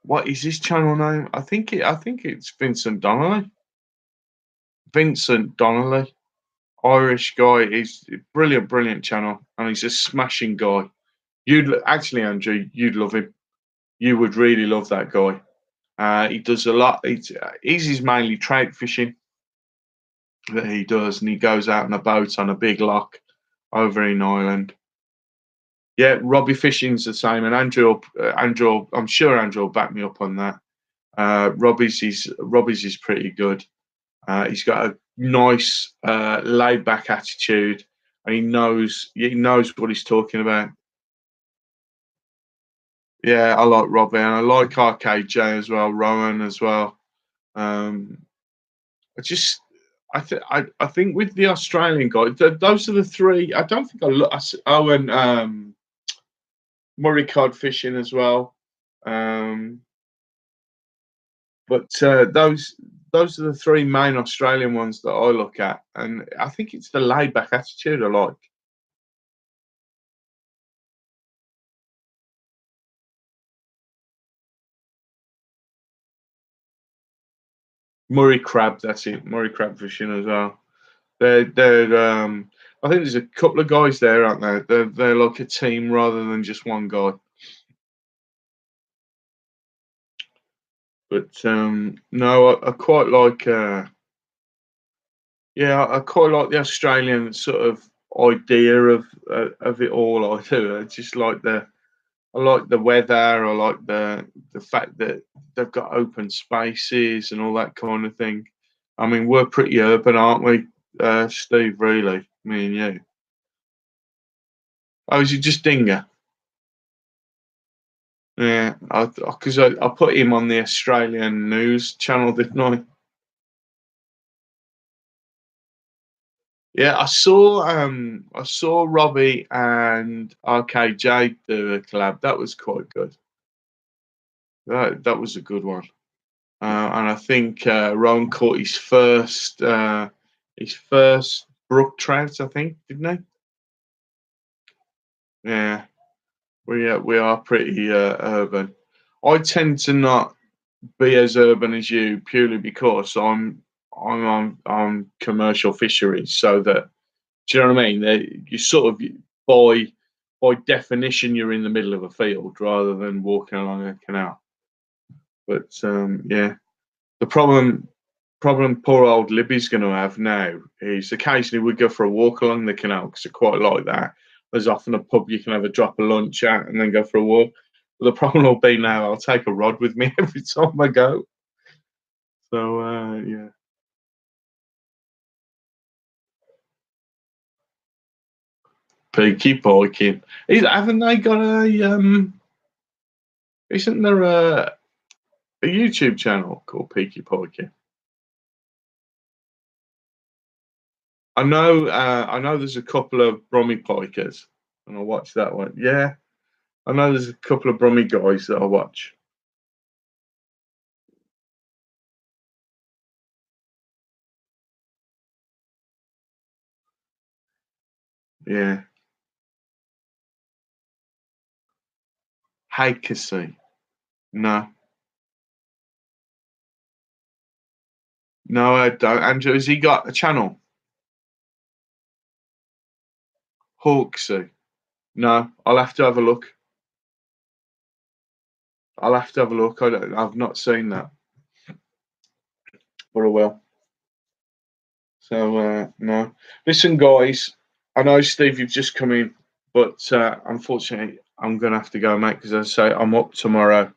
What is his channel name? I think it's Vincent Donnelly. Vincent Donnelly, Irish guy. He's a brilliant, brilliant channel, and he's a smashing guy. You'd actually, Andrew, you'd love him. You would really love that guy. He does a lot. He's mainly trout fishing that he does, and he goes out on a boat on a big loch over in Ireland. Yeah, Robbie Fishing's the same, and Andrew, I'm sure Andrew will back me up on that. Robbie's is pretty good. He's got a nice, laid back attitude, and he knows what he's talking about. Yeah, I like Robbie, and I like RKJ as well, Rowan as well. Um, I just I think with the Australian guy, those are the three. I don't think I look. Oh, and Murray cod fishing as well. Um, but those are the three main Australian ones that I look at, and I think it's the laid back attitude I like. Murray crab, that's it. Murray crab fishing as well. They're I think there's a couple of guys there, aren't there? They're like a team rather than just one guy. But no, I quite like yeah, I quite like the Australian sort of idea of it all. I do. I just like I like the weather. I like the fact that they've got open spaces and all that kind of thing. I mean, we're pretty urban, aren't we, Steve? Really, me and you. Oh, is it just Dinger? Yeah, because I put him on the Australian news channel, didn't I? Yeah, I saw Robbie and RKJ do a collab. That was quite good. That was a good one. And I think Rowan caught his first brook trout, I think, didn't he? Yeah, we are pretty urban. I tend to not be as urban as you purely because I'm on commercial fisheries, so that do you know what I mean? You sort of by definition you're in the middle of a field rather than walking along a canal. But yeah, the problem poor old Libby's going to have now is occasionally we go for a walk along the canal because I quite like that. There's often a pub you can have a drop of lunch at and then go for a walk. But the problem will be now I'll take a rod with me every time I go. So yeah, peaky biking. Haven't they got a Isn't there a YouTube channel called Peaky Pikey? I know there's a couple of Brummy Pikers, and I watch that one. Yeah, I know there's a couple of Brummy guys that I watch. Yeah, Hakesy. No, no, I don't. Andrew, has he got a channel? Hawksy. No, I'll have to have a look. I'll have to have a look. I've not seen that, but I will. So no, listen, guys. I know Steve, you've just come in, but unfortunately, I'm gonna have to go, mate. Because as I say, I'm up tomorrow.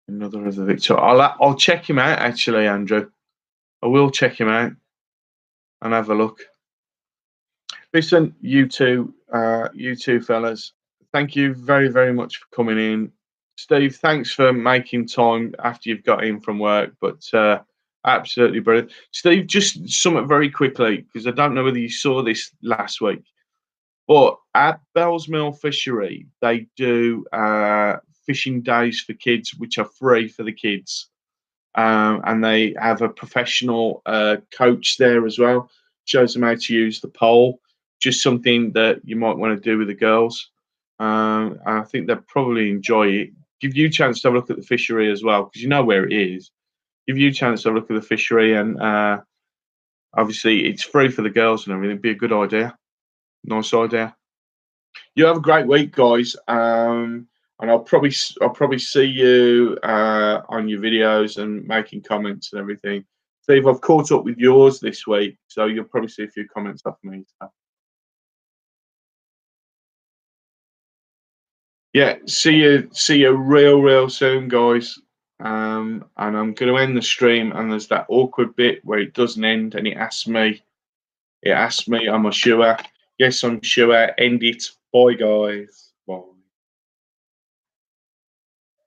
Another of the Victor. I'll check him out. Actually, Andrew, I will check him out and have a look. Listen, you two fellas. Thank you very very much for coming in. Steve, thanks for making time after you've got in from work. But absolutely brilliant. Steve, just something very quickly because I don't know whether you saw this last week. But at Bell's Mill Fishery, they do fishing days for kids, which are free for the kids. And they have a professional coach there as well. Shows them how to use the pole. Just something that you might want to do with the girls. And I think they'll probably enjoy it. Give you a chance to have a look at the fishery as well, because you know where it is. Give you a chance to have a look at the fishery, and obviously it's free for the girls and everything. It'd be a good idea. Nice idea. You have a great week, guys. And I'll probably see you on your videos and making comments and everything. Steve, I've caught up with yours this week, so you'll probably see a few comments off me. So. Yeah, see you real soon, guys. And I'm going to end the stream, and there's that awkward bit where it doesn't end, and it asks me, am I sure? Yes, I'm sure. End it. Bye, guys.